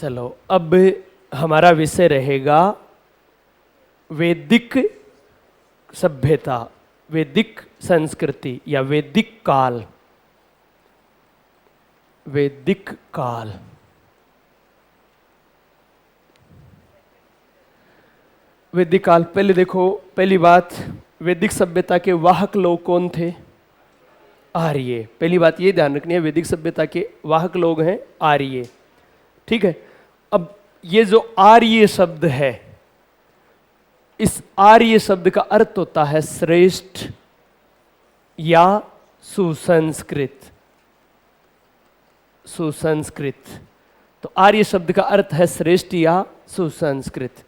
चलो अब हमारा विषय रहेगा वैदिक सभ्यता, वैदिक संस्कृति या वैदिक काल। वैदिक काल, वैदिक काल। पहले देखो, पहली बात, वैदिक सभ्यता के वाहक लोग कौन थे? आर्य। पहली बात ये ध्यान रखनी है, वैदिक सभ्यता के वाहक लोग हैं आर्य। ठीक है। अब ये जो आर्य शब्द है, इस आर्य शब्द का अर्थ होता है श्रेष्ठ या सुसंस्कृत। सुसंस्कृत, तो आर्य शब्द का अर्थ है श्रेष्ठ या सुसंस्कृत।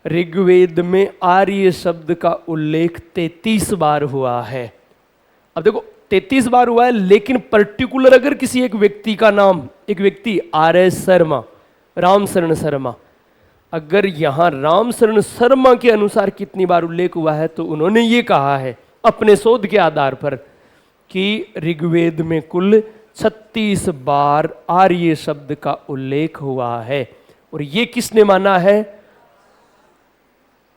ऋग्वेद में आर्य शब्द का उल्लेख 33 बार हुआ है। अब देखो 33 बार हुआ है, लेकिन पर्टिकुलर अगर किसी एक व्यक्ति का नाम, एक व्यक्ति आर.एस. शर्मा, रामशरण शर्मा, अगर यहां रामशरण शर्मा के अनुसार कितनी बार उल्लेख हुआ है, तो उन्होंने ये कहा है अपने शोध के आधार पर कि ऋग्वेद में कुल 36 बार आर्य शब्द का उल्लेख हुआ है। और ये किसने माना है?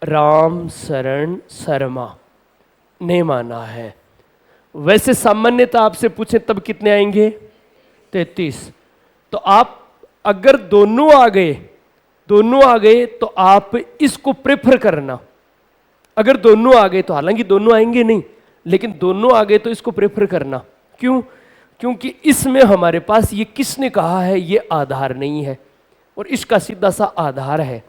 रामशरण शर्मा ने माना है। वैसे सामान्यता आपसे पूछे तब कितने आएंगे? 33। तो आप अगर दोनों आ गए तो आप इसको प्रेफर करना। अगर दोनों आ गए तो, हालांकि दोनों आएंगे नहीं, लेकिन दोनों आ गए तो इसको प्रेफर करना। क्यों? क्योंकि इसमें हमारे पास ये किसने कहा है ये आधार नहीं है, और इसका सीधा सा आधार है।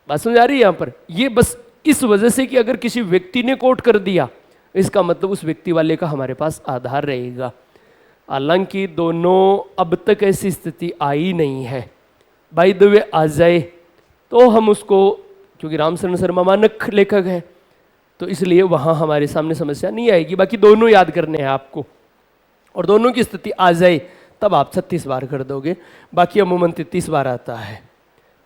बात समझ आ रही है यहां पर? ये बस इस वजह से कि अगर किसी व्यक्ति ने कोट कर दिया, इसका मतलब उस व्यक्ति वाले का हमारे पास आधार रहेगा। हालांकि दोनों अब तक ऐसी स्थिति आई नहीं है। बाय द वे आ जाए तो हम उसको, क्योंकि रामशरण शर्मा मानक लेखक है, तो इसलिए वहां हमारे सामने समस्या नहीं आएगी। बाकी दोनों याद करने हैं आपको, और दोनों की स्थिति आ जाए तब आप 36 बार कर दोगे। बाकी अमूमन 33 बार आता है।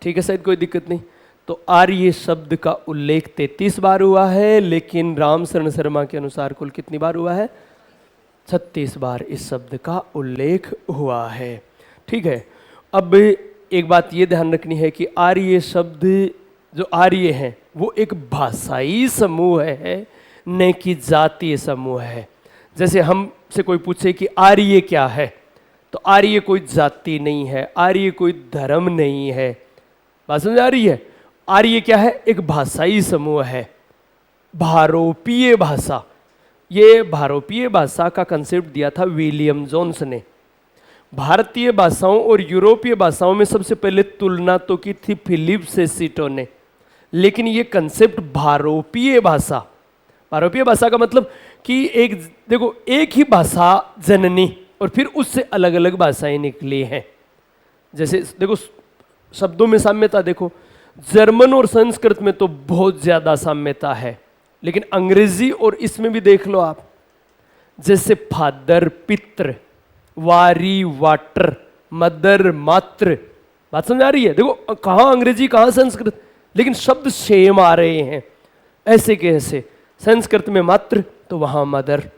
ठीक है, शायद कोई दिक्कत नहीं। तो आर्य शब्द का उल्लेख 33 बार हुआ है, लेकिन रामशरण शर्मा के अनुसार कुल कितनी बार हुआ है? 36 बार इस शब्द का उल्लेख हुआ है। ठीक है। अब एक बात ये ध्यान रखनी है कि आर्य शब्द, जो आर्य हैं, वो एक भाषाई समूह है, न कि जातीय समूह है। जैसे हमसे कोई पूछे कि आर्य क्या है, तो आर्य कोई जाति नहीं है, आर्य कोई धर्म नहीं है। बात समझ आ रही है? आर्य क्या है? एक भाषाई समूह है, भारोपीय भाषा। ये भारोपीय भाषा का कंसेप्ट दिया था विलियम जोन्स ने। भारतीय भाषाओं और यूरोपीय भाषाओं में सबसे पहले तुलना तो की थी फिलिप सेसिटो ने, लेकिन ये कंसेप्ट भारोपीय भाषा, भारोपीय भाषा का मतलब कि एक, देखो, एक ही भाषा जननी और फिर उससे अलग अलग भाषाएं निकली हैं। जैसे देखो शब्दों में साम्यता देखो, जर्मन और संस्कृत में तो बहुत ज्यादा साम्यता है, लेकिन अंग्रेजी और इसमें भी देख लो आप। जैसे फादर पित्र, वारी वाटर, मदर मात्र। बात समझ आ रही है? देखो कहां अंग्रेजी कहां संस्कृत, लेकिन शब्द सेम आ रहे हैं। ऐसे कैसे? संस्कृत में मात्र तो वहां मदर।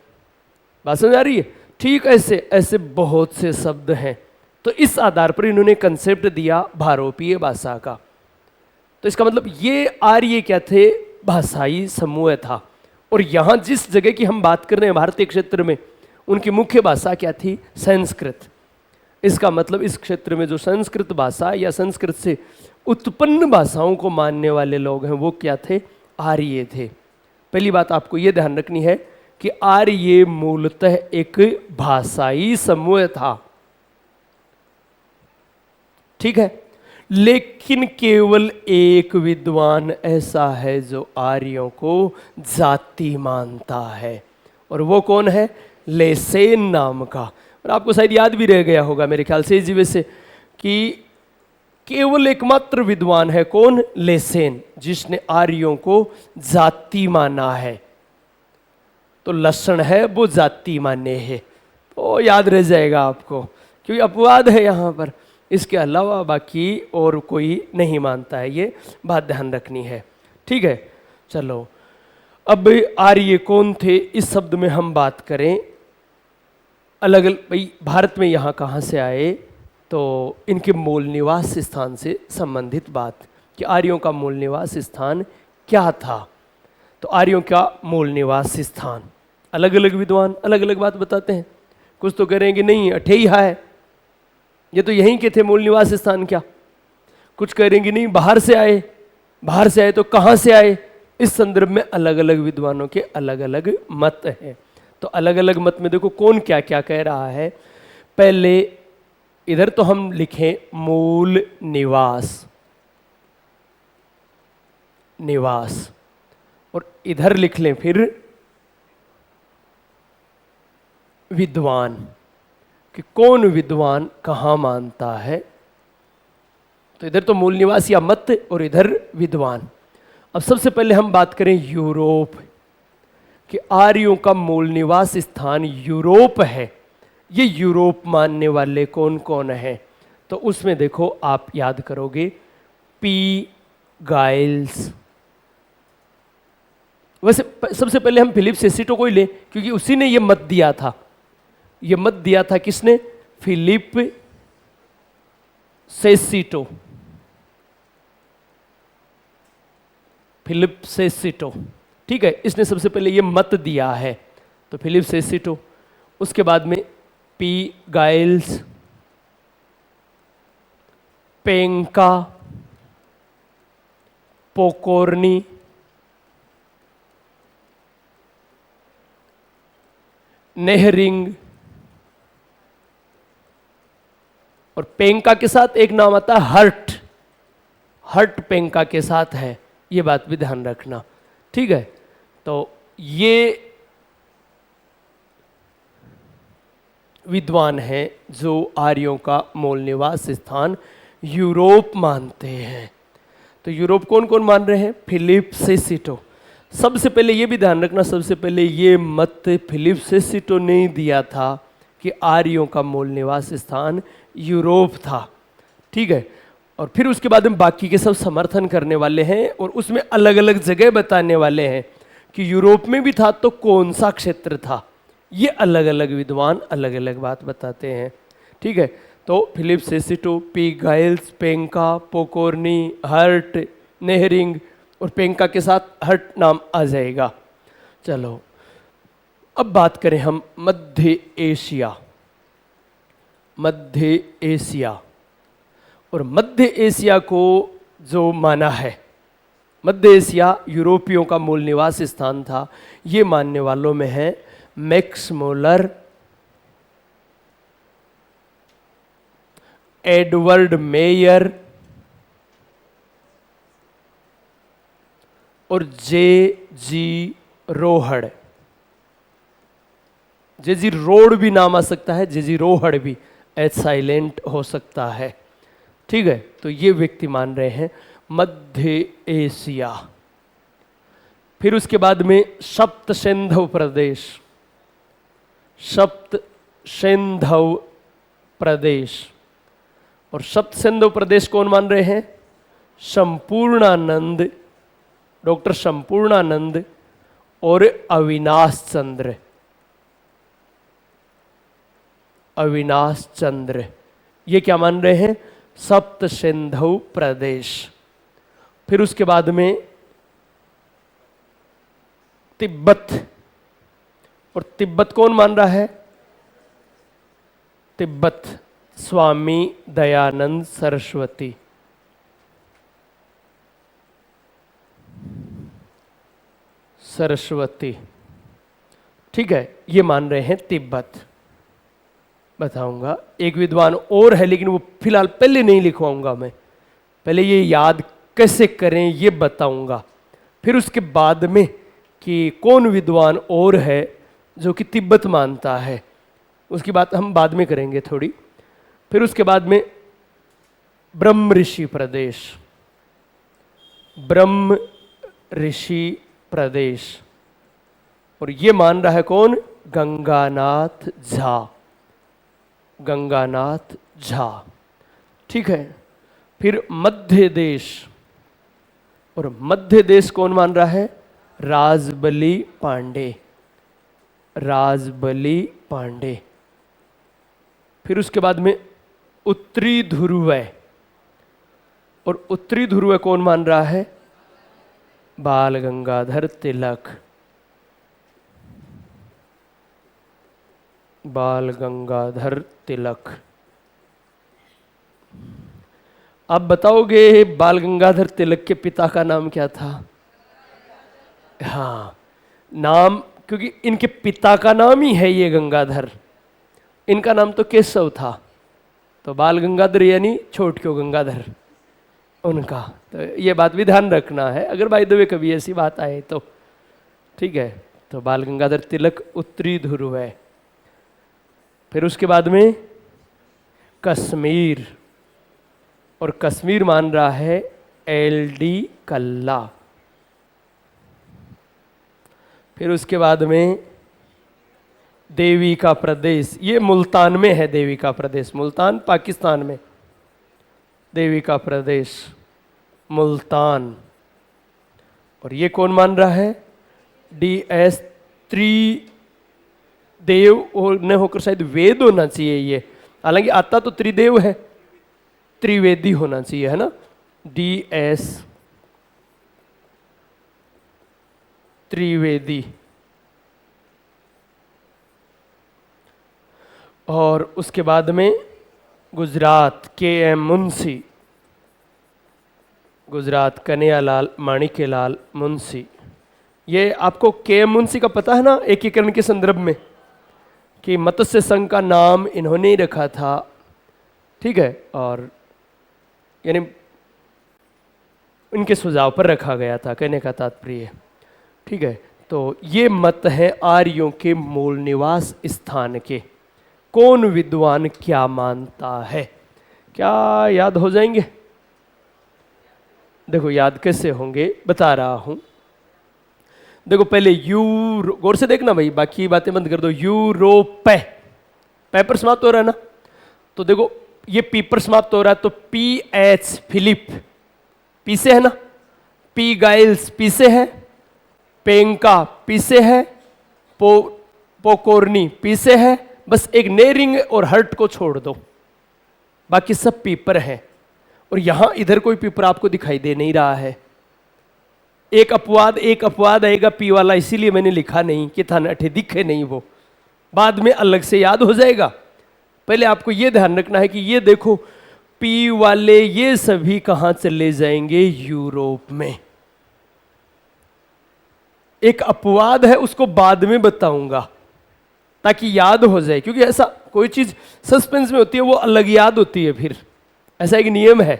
बात समझ आ रही है? ठीक ऐसे ऐसे बहुत से शब्द हैं। तो इस आधार पर इन्होंने कंसेप्ट दिया भारोपीय भाषा का। तो इसका मतलब ये आर्य क्या थे? भाषाई समूह था। और यहां जिस जगह की हम बात कर रहे हैं भारतीय क्षेत्र में, उनकी मुख्य भाषा क्या थी? संस्कृत। इसका मतलब इस क्षेत्र में जो संस्कृत भाषा या संस्कृत से उत्पन्न भाषाओं को मानने वाले लोग हैं, वो क्या थे? आर्य थे। पहली बात आपको ये ध्यान रखनी है कि आर्य मूलतः एक भाषाई समूह था। ठीक है। लेकिन केवल एक विद्वान ऐसा है जो आर्यों को जाति मानता है, और वो कौन है? लेसेन नाम का। और आपको शायद याद भी रह गया होगा मेरे ख्याल से इस वजह से कि केवल एकमात्र विद्वान है कौन? लेसेन, जिसने आर्यों को जाति माना है। तो लक्षण है वो जाति माने है, तो याद रह जाएगा आपको, क्योंकि अपवाद है यहां पर। इसके अलावा बाकी और कोई नहीं मानता है, ये बात ध्यान रखनी है। ठीक है। चलो अब आर्य कौन थे इस शब्द में हम बात करें। अलग अलग, भाई भारत में यहाँ कहाँ से आए? तो इनके मूल निवास स्थान से संबंधित बात कि आर्यों का मूल निवास स्थान क्या था। तो आर्यों का मूल निवास स्थान, अलग अलग विद्वान अलग अलग बात बताते हैं। कुछ तो कह रहे हैं कि नहीं अठेइहा है, ये तो यहीं के थे मूल निवास स्थान क्या। कुछ कह रहे हैं कि नहीं बाहर से आए, बाहर से आए तो कहाँ से आए। इस संदर्भ में अलग अलग विद्वानों के अलग अलग मत हैं। तो अलग अलग मत में देखो कौन क्या क्या कह रहा है। पहले इधर तो हम लिखें मूल निवास, निवास, और इधर लिख लें फिर विद्वान, कि कौन विद्वान कहाँ मानता है। तो इधर तो मूल निवास या मत और इधर विद्वान। अब सबसे पहले हम बात करें यूरोप, कि आर्यों का मूल निवास स्थान यूरोप है। ये यूरोप मानने वाले कौन कौन हैं। तो उसमें देखो आप याद करोगे पी गाइल्स। वैसे सबसे पहले हम फिलिप सेसिटो को ही लें क्योंकि उसी ने ये मत दिया था। ये मत दिया था किसने? फिलिप सेसिटो। फिलिप सेसिटो, ठीक है, इसने सबसे पहले ये मत दिया है। तो फिलिप सेसिटो, उसके बाद में पी गाइल्स, पेंका, पोकोर्नी, नेहरिंग, और पेंका के साथ एक नाम आता है हर्ट। हर्ट पेंका के साथ है, ये बात भी ध्यान रखना, ठीक है। तो ये विद्वान हैं जो आर्यों का मूल निवास स्थान यूरोप मानते हैं। तो यूरोप कौन कौन मान रहे हैं? फिलिप सेसिटो। सबसे पहले ये भी ध्यान रखना, सबसे पहले ये मत फिलिप सेसिटो ने ही दिया था कि आर्यों का मूल निवास स्थान यूरोप था, ठीक है। और फिर उसके बाद में बाकी के सब समर्थन करने वाले हैं और उसमें अलग अलग जगह बताने वाले हैं कि यूरोप में भी था तो कौन सा क्षेत्र था। ये अलग अलग विद्वान अलग अलग बात बताते हैं, ठीक है। तो फिलिप सेसिटो, पी गाइल्स, पेंका, पोकोर्नी, हर्ट, नेहरिंग, और पेंका के साथ हर्ट नाम आ जाएगा। चलो अब बात करें हम मध्य एशिया। मध्य एशिया, और मध्य एशिया को जो माना है, मध्य एशिया यूरोपियों का मूल निवास स्थान था, ये मानने वालों में है मैक्स मुलर, एडवर्ड मेयर और जे जी रोहड़। जे जी रोड भी नाम आ सकता है, जे जी रोहड़ भी एच साइलेंट हो सकता है, ठीक है। तो ये व्यक्ति मान रहे हैं मध्य एशिया। फिर उसके बाद में सप्त सिंधु प्रदेश, सप्त सिंधु प्रदेश, और सप्त सिंधु प्रदेश कौन मान रहे हैं? संपूर्णानंद, डॉक्टर संपूर्णानंद और अविनाश चंद्र। अविनाश चंद्र ये क्या मान रहे हैं? सप्त सिंधु प्रदेश। फिर उसके बाद में तिब्बत, और तिब्बत कौन मान रहा है? तिब्बत स्वामी दयानंद सरस्वती। सरस्वती, ठीक है, ये मान रहे हैं तिब्बत। बताऊंगा एक विद्वान और है लेकिन वो फिलहाल पहले नहीं लिखवाऊंगा मैं, पहले ये याद कैसे करें ये बताऊंगा। फिर उसके बाद में कि कौन विद्वान और है जो कि तिब्बत मानता है, उसकी बात हम बाद में करेंगे थोड़ी। फिर उसके बाद में ब्रह्म ऋषि प्रदेश, ब्रह्म ऋषि प्रदेश, और ये मान रहा है कौन? गंगानाथ झा। गंगानाथ झा, ठीक है। फिर मध्य देश, और मध्य देश कौन मान रहा है? राजबली पांडे। राजबली पांडे। फिर उसके बाद में उत्तरी ध्रुव, और उत्तरी ध्रुव कौन मान रहा है? बाल गंगाधर तिलक। बाल गंगाधर तिलक। आप बताओगे बाल गंगाधर तिलक के पिता का नाम क्या था? हाँ, नाम, क्योंकि इनके पिता का नाम ही है ये गंगाधर, इनका नाम तो केशव था, तो बाल गंगाधर यानी छोट क्यों गंगाधर उनका। तो ये बात भी ध्यान रखना है, अगर बाय द वे कभी ऐसी बात आए तो। ठीक है, तो बाल गंगाधर तिलक उत्तरी ध्रुव है। फिर उसके बाद में कश्मीर, और कश्मीर मान रहा है LD कल्ला। फिर उसके बाद में देवी का प्रदेश, ये मुल्तान में है, देवी का प्रदेश मुल्तान पाकिस्तान में, देवी का प्रदेश मुल्तान। और ये कौन मान रहा है? DS त्रिदेव ने होकर शायद वेद होना चाहिए ये, हालांकि आता तो त्रिदेव है, त्रिवेदी होना चाहिए, है ना? DS त्रिवेदी। और उसके बाद में गुजरात KM मुंशी, गुजरात कन्हैयालाल माणिक्यलाल मुंशी। ये आपको KM मुंशी का पता है ना, एकीकरण के संदर्भ में, कि मत्स्य संघ का नाम इन्होंने ही रखा था। ठीक है, और यानी इनके सुझाव पर रखा गया था, कहने का तात्पर्य। ठीक है, तो ये मत है आर्यों के मूल निवास स्थान के। कौन विद्वान क्या मानता है? क्या याद हो जाएंगे? देखो याद कैसे होंगे बता रहा हूं। देखो पहले गौर से देखना भाई, बाकी बातें बंद कर दो। यूरोप, पै पर समाप्त हो रहा है ना, तो देखो ये पी पर समाप्त हो रहा है, तो PH फिलिप पी से है ना, P गाइल्स पी से है, पेंका पी से है, पोकोर्नी पी से है, बस एक नेरिंग और हर्ट को छोड़ दो, बाकी सब पीपर है। और यहां इधर कोई पीपर आपको दिखाई दे नहीं रहा है। एक अपवाद आएगा पी वाला, इसीलिए मैंने लिखा नहीं कि था नठे दिखे नहीं, वो बाद में अलग से याद हो जाएगा। पहले आपको यह ध्यान रखना है कि ये देखो पी वाले ये सभी कहां चले जाएंगे? यूरोप में। एक अपवाद है, उसको बाद में बताऊंगा ताकि याद हो जाए, क्योंकि ऐसा कोई चीज सस्पेंस में होती है वो अलग याद होती है, फिर ऐसा एक नियम है।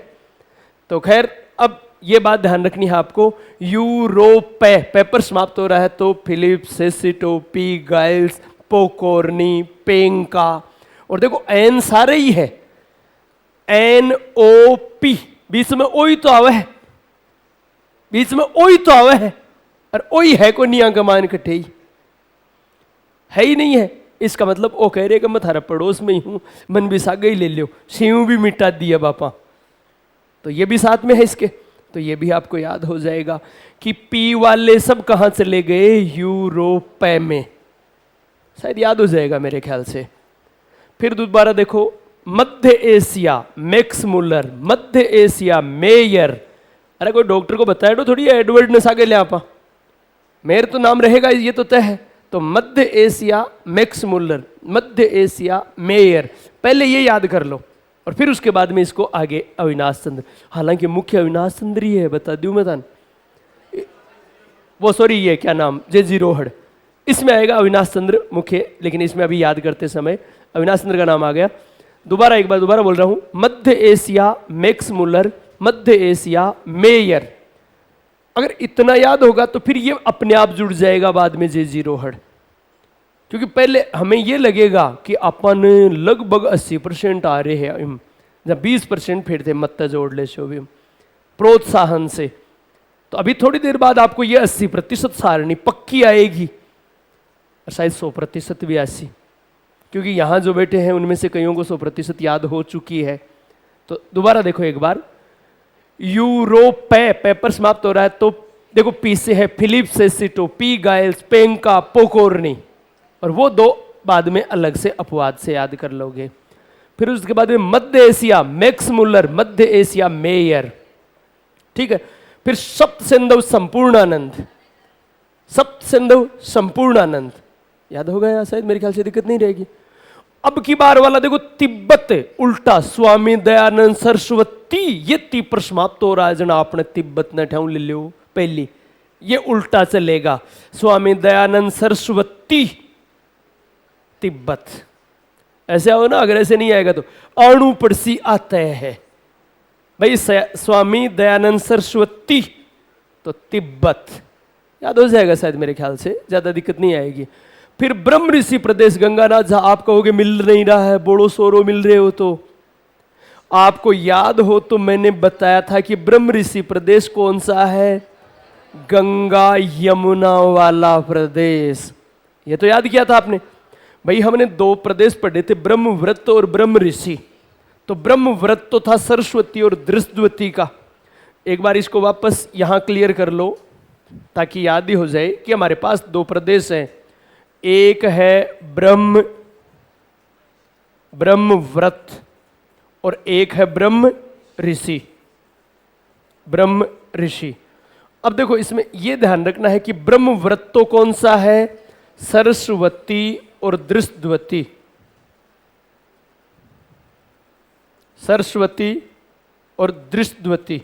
तो खैर अब ये बात ध्यान रखनी है आपको। यूरोप पेपर समाप्त हो रहा है, तो फिलिप, सेसिटो, पी गाइल्स, पोकोर्नी, पेंका, और देखो एन सारे ही है, NOP, बीच में ओ ही तो आवे है, बीच में ओ ही तो आवे है, और ओ ही है को निया कमान कट्ठे ही है ही नहीं है। इसका मतलब ओ कह रहे कि मैं थारा पड़ोस में ही हूं, मन भी सागा ही ले लियो, शिव भी मिटा दिया बापा, तो ये भी साथ में है इसके। तो ये भी आपको याद हो जाएगा कि पी वाले सब कहां चले गए? यूरोप में। शायद याद हो जाएगा मेरे ख्याल से। फिर दोबारा देखो, मध्य एशिया मैक्स मुलर, मध्य एशिया मेयर। अरे कोई डॉक्टर को बताया तो थोड़ी एडवर्ड ने सागे ले आपा, मेयर तो नाम रहेगा, ये तो तय है। तो मध्य एशिया मैक्स मुलर, मध्य एशिया मेयर, पहले ये याद कर लो, और फिर उसके बाद में इसको आगे अविनाश चंद्र। हालांकि मुख्य अविनाश चंद्र ही है, बता दूं मैं तान, वो सॉरी ये क्या नाम, JG रोहड़, इसमें आएगा अविनाश चंद्र मुख्य, लेकिन इसमें अभी याद करते समय अविनाश चंद्र का नाम आ गया। एक बार दोबारा बोल रहा हूं, मध्य एशिया मैक्स मुलर, मध्य एशिया मेयर। अगर इतना याद होगा तो फिर ये अपने आप जुड़ जाएगा बाद में JG रोहड़, क्योंकि पहले हमें ये लगेगा कि अपन लगभग 80% आ रहे हैं, जब 20% फिर थे मत जोड़ ले शोभी प्रोत्साहन से। तो अभी थोड़ी देर बाद आपको ये 80% सारणी पक्की आएगी, और शायद 100% भी ऐसी, क्योंकि यहाँ जो बैठे हैं उनमें से कईयों को 100% याद हो चुकी है। तो दोबारा देखो एक बार, यूरोप पेपर समाप्त हो रहा है, तो देखो पी से है फिलिप, सेसिटो, पी गाइल्स, पेंका, पोकोर्नी, और वो दो बाद में अलग से अपवाद से याद कर लोगे। फिर उसके बाद में मध्य एशिया मैक्स मुल्लर, मध्य एशिया मेयर, ठीक है। फिर सप्त सिंधु संपूर्णानंद, सप्त सिंधु संपूर्णानंद, याद हो गया शायद, मेरे ख्याल से दिक्कत नहीं रहेगी। अब की बार वाला देखो तिब्बत उल्टा स्वामी दयानंद सरस्वती, ये ती पर समाप्त हो रहा है जना, आपने तिब्बत न ठाऊ ले लो पहली, ये उल्टा चलेगा, स्वामी दयानंद सरस्वती तिब्बत, ऐसे आओ ना, अगर ऐसे नहीं आएगा तो अणु पड़सी आता है भाई, स्वामी दयानंद सरस्वती तो तिब्बत, याद हो जाएगा शायद मेरे ख्याल से, ज्यादा दिक्कत नहीं आएगी। फिर ब्रह्म ऋषि प्रदेश गंगानाथ, जहां आप कहोगे मिल नहीं रहा है, बोलो सोरो मिल रहे हो, तो आपको याद हो तो मैंने बताया था कि ब्रह्म ऋषि प्रदेश कौन सा है, गंगा यमुना वाला प्रदेश, ये तो याद किया था आपने भाई। हमने दो प्रदेश पढ़े थे, ब्रह्मव्रत और ब्रह्म ऋषि। तो ब्रह्मव्रत तो था सरस्वती और दृष्टवती का, एक बार इसको वापस यहां क्लियर कर लो ताकि याद ही हो जाए कि हमारे पास दो प्रदेश हैं, एक है ब्रह्मव्रत और एक है ब्रह्म ऋषि, ब्रह्म ऋषि। अब देखो इसमें यह ध्यान रखना है कि ब्रह्मव्रत तो कौन सा है, सरस्वती और दृष्टवती, सरस्वती और दृष्टवती,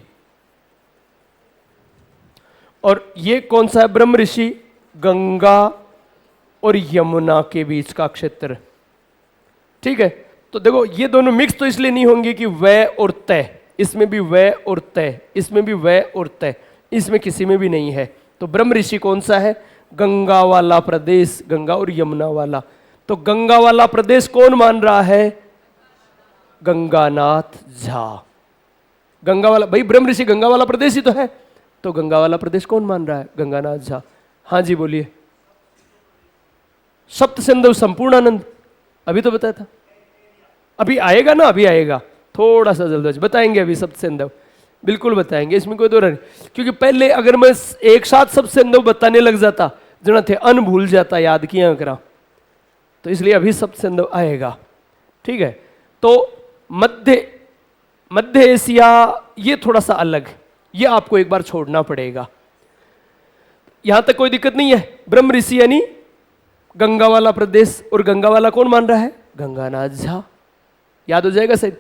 और ये कौन सा है ब्रह्म ऋषि, गंगा और यमुना के बीच का क्षेत्र, ठीक है। तो देखो ये दोनों मिक्स तो इसलिए नहीं होंगे कि वह और तय, इसमें भी वह और तय, इसमें भी वह और तय, इसमें किसी में भी नहीं है। तो ब्रह्म ऋषि कौन सा है, गंगा वाला प्रदेश, गंगा और यमुना वाला। तो गंगा वाला प्रदेश कौन मान रहा है, गंगानाथ झा, गंगा वाला, भाई ब्रह्म ऋषि गंगा वाला प्रदेश ही तो है, तो गंगा वाला प्रदेश कौन मान रहा है, गंगानाथ झा। हाँ जी बोलिए। सप्त सिंधु संपूर्णानंद, अभी तो बताया था, अभी आएगा ना, अभी आएगा, थोड़ा सा जल्दी बताएंगे, अभी सप्त सिंधु बिल्कुल बताएंगे, इसमें कोई दो नहीं, क्योंकि पहले अगर मैं एक साथ सब सिंधु बताने लग जाता जना थे अन भूल जाता, याद किया करा, तो इसलिए अभी सब सिंधु आएगा, ठीक है। तो मध्य एशिया ये थोड़ा सा अलग, ये आपको एक बार छोड़ना पड़ेगा, यहां तक कोई दिक्कत नहीं है। ब्रह्म ऋषि यानी गंगा वाला प्रदेश, और गंगा वाला कौन मान रहा है, गंगानाथ झा, याद हो जाएगा सही।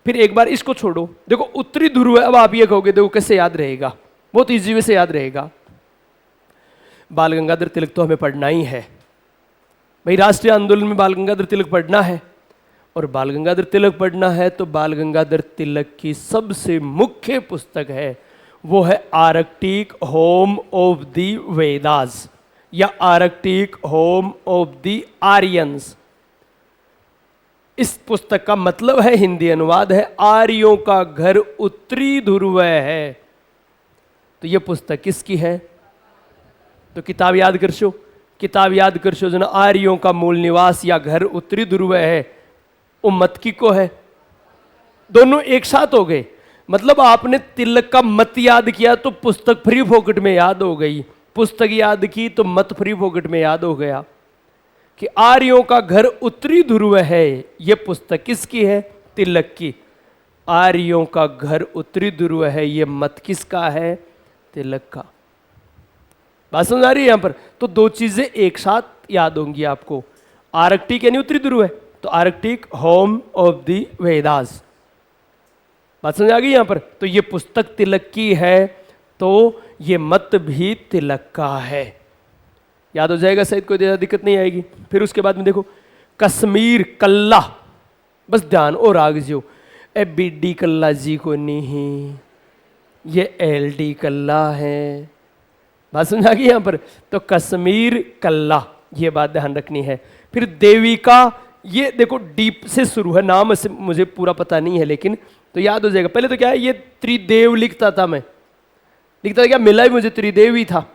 फिर एक बार इसको छोड़ो, देखो उत्तरी ध्रुव है, अब आप ये कहोगे देखो कैसे याद रहेगा, बहुत इजी वे से याद रहेगा। बाल गंगाधर तिलक तो हमें पढ़ना ही है भाई, राष्ट्रीय आंदोलन में बाल गंगाधर तिलक पढ़ना है, और बाल गंगाधर तिलक पढ़ना है तो बाल गंगाधर तिलक की सबसे मुख्य पुस्तक है, वो है Arctic home of the Vedas या Arctic home of the Aryans. इस पुस्तक का मतलब है, हिंदी अनुवाद है, आर्यों का घर उत्तरी ध्रुव है। तो ये पुस्तक किसकी है, तो किताब याद कर शो, किताब याद कर शो जना, आर्यों का मूल निवास या घर उत्तरी ध्रुव है, वो मत की को है, दोनों एक साथ हो गए। मतलब आपने तिलक का मत याद किया तो पुस्तक फ्री फोकट में याद हो गई, पुस्तक याद की तो मत फ्री फोकट में याद हो गया कि आर्यों का घर उत्तरी ध्रुव है। यह पुस्तक किसकी है, तिलक की। आर्यों का घर उत्तरी ध्रुव है, यह मत किसका है, तिलक का। बात समझ आ रही है यहां पर। तो दो चीजें एक साथ याद होंगी आपको, आर्कटिक यानी उत्तरी ध्रुव है, तो Arctic home of the Vedas. बात समझ आ गई यहां पर। तो ये पुस्तक तिलक की है, तो ये मत भी तिलक का है, याद हो जाएगा शायद, कोई ज्यादा दिक्कत नहीं आएगी। फिर उसके बाद में देखो कश्मीर कल्ला, बस ध्यान और आग जो ए बीडी कल्ला जी को नहीं, ये एलडी कल्ला है। बात समझ आ गई यहां पर। तो कश्मीर कल्ला, ये बात ध्यान रखनी है। फिर देविका, ये देखो डीप से शुरू है, नाम से मुझे पूरा पता नहीं है लेकिन तो याद हो जाएगा। पहले तो क्या है, ये त्रिदेव लिखता था, मैं लिखता था, क्या मिला ही मुझे त्रिदेव ही था,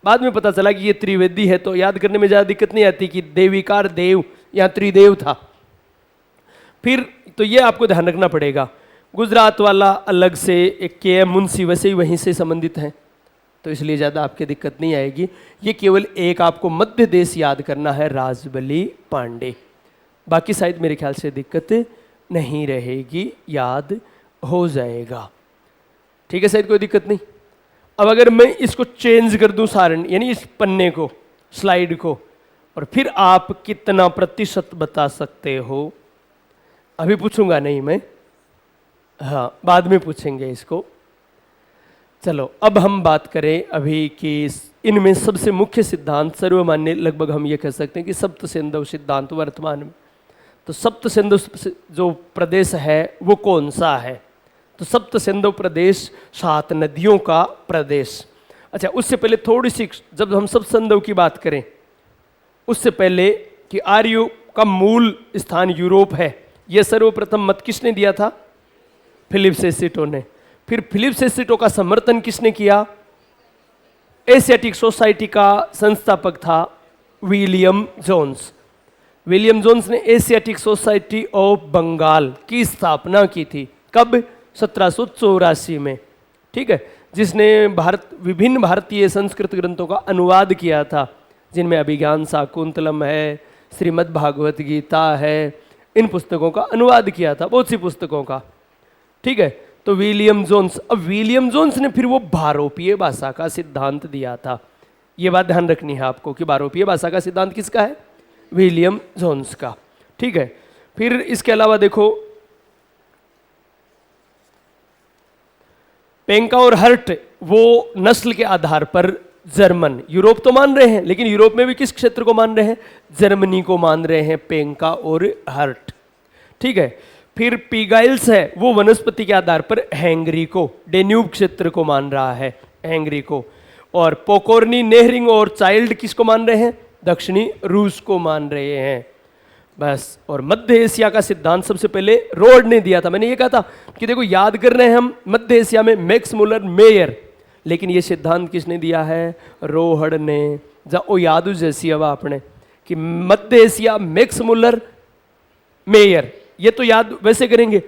बाद में पता चला कि ये त्रिवेदी है, तो याद करने में ज़्यादा दिक्कत नहीं आती कि देविकार देव या त्रिदेव था। फिर तो ये आपको ध्यान रखना पड़ेगा। गुजरात वाला अलग से, एक के एम मुंशी वैसे ही वहीं से संबंधित हैं, तो इसलिए ज़्यादा आपकी दिक्कत नहीं आएगी। ये केवल एक आपको मध्य देश याद करना है, राजबली पांडे। बाकी शायद मेरे ख्याल से दिक्कत नहीं रहेगी, याद हो जाएगा। ठीक है, शायद कोई दिक्कत नहीं। अब अगर मैं इसको चेंज कर दूं सारण, यानी इस पन्ने को, स्लाइड को, और फिर आप कितना प्रतिशत बता सकते हो? अभी पूछूंगा नहीं मैं, हाँ बाद में पूछेंगे इसको। चलो अब हम बात करें अभी कि इनमें सबसे मुख्य सिद्धांत, सर्वमान्य, लगभग हम ये कह सकते हैं कि सप्तसेंधव सिद्धांत वर्तमान में। तो सप्तसेंधव जो प्रदेश है वो कौन सा है? तो सप्तसेंधव प्रदेश 7 नदियों का प्रदेश। अच्छा, उससे पहले थोड़ी सी, जब हम सप्तसेंधव की बात करें उससे पहले कि आर्यों का मूल स्थान यूरोप है, यह सर्वप्रथम मत किसने दिया था? फिलिप सेसिटो ने। फिर फिलिप सेसिटो का समर्थन किसने किया? एशियाटिक सोसाइटी का संस्थापक था विलियम जोन्स। विलियम जोन्स ने एशियाटिक सोसाइटी ऑफ बंगाल की स्थापना की थी। कब? 1784 में। ठीक है, जिसने विभिन्न भारतीय संस्कृत ग्रंथों का अनुवाद किया था, जिनमें अभिज्ञान शाकुंतलम है, श्रीमद् भागवत गीता है, इन पुस्तकों का अनुवाद किया था, बहुत सी पुस्तकों का। ठीक है, तो विलियम जोन्स। अब विलियम जोन्स ने फिर वो भारोपीय भाषा का सिद्धांत दिया था। ये बात ध्यान रखनी है आपको कि भारोपीय भाषा का सिद्धांत किसका है? विलियम जोन्स का। ठीक है, फिर इसके अलावा देखो पेंका और हर्ट, वो नस्ल के आधार पर जर्मन, यूरोप तो मान रहे हैं लेकिन यूरोप में भी किस क्षेत्र को मान रहे हैं? जर्मनी को मान रहे हैं, पेंका और हर्ट। ठीक है, फिर पीगाइल्स है, वो वनस्पति के आधार पर हैंगरी को, डेन्यूब क्षेत्र को मान रहा है, हैंगरी को। और पोकोर्नी, नेहरिंग और चाइल्ड किसको मान रहे हैं? दक्षिणी रूस को मान रहे हैं। बस। और मध्य एशिया का सिद्धांत सबसे पहले रोड ने दिया था। मैंने ये कहा था कि देखो याद कर रहे हैं हम मध्य एशिया में मैक्स मुलर मेयर, लेकिन ये सिद्धांत किसने दिया है? रोहड ने। जाओ याद जैसी हवा आपने कि मध्य एशिया मैक्स मुलर मेयर, ये तो याद वैसे करेंगे,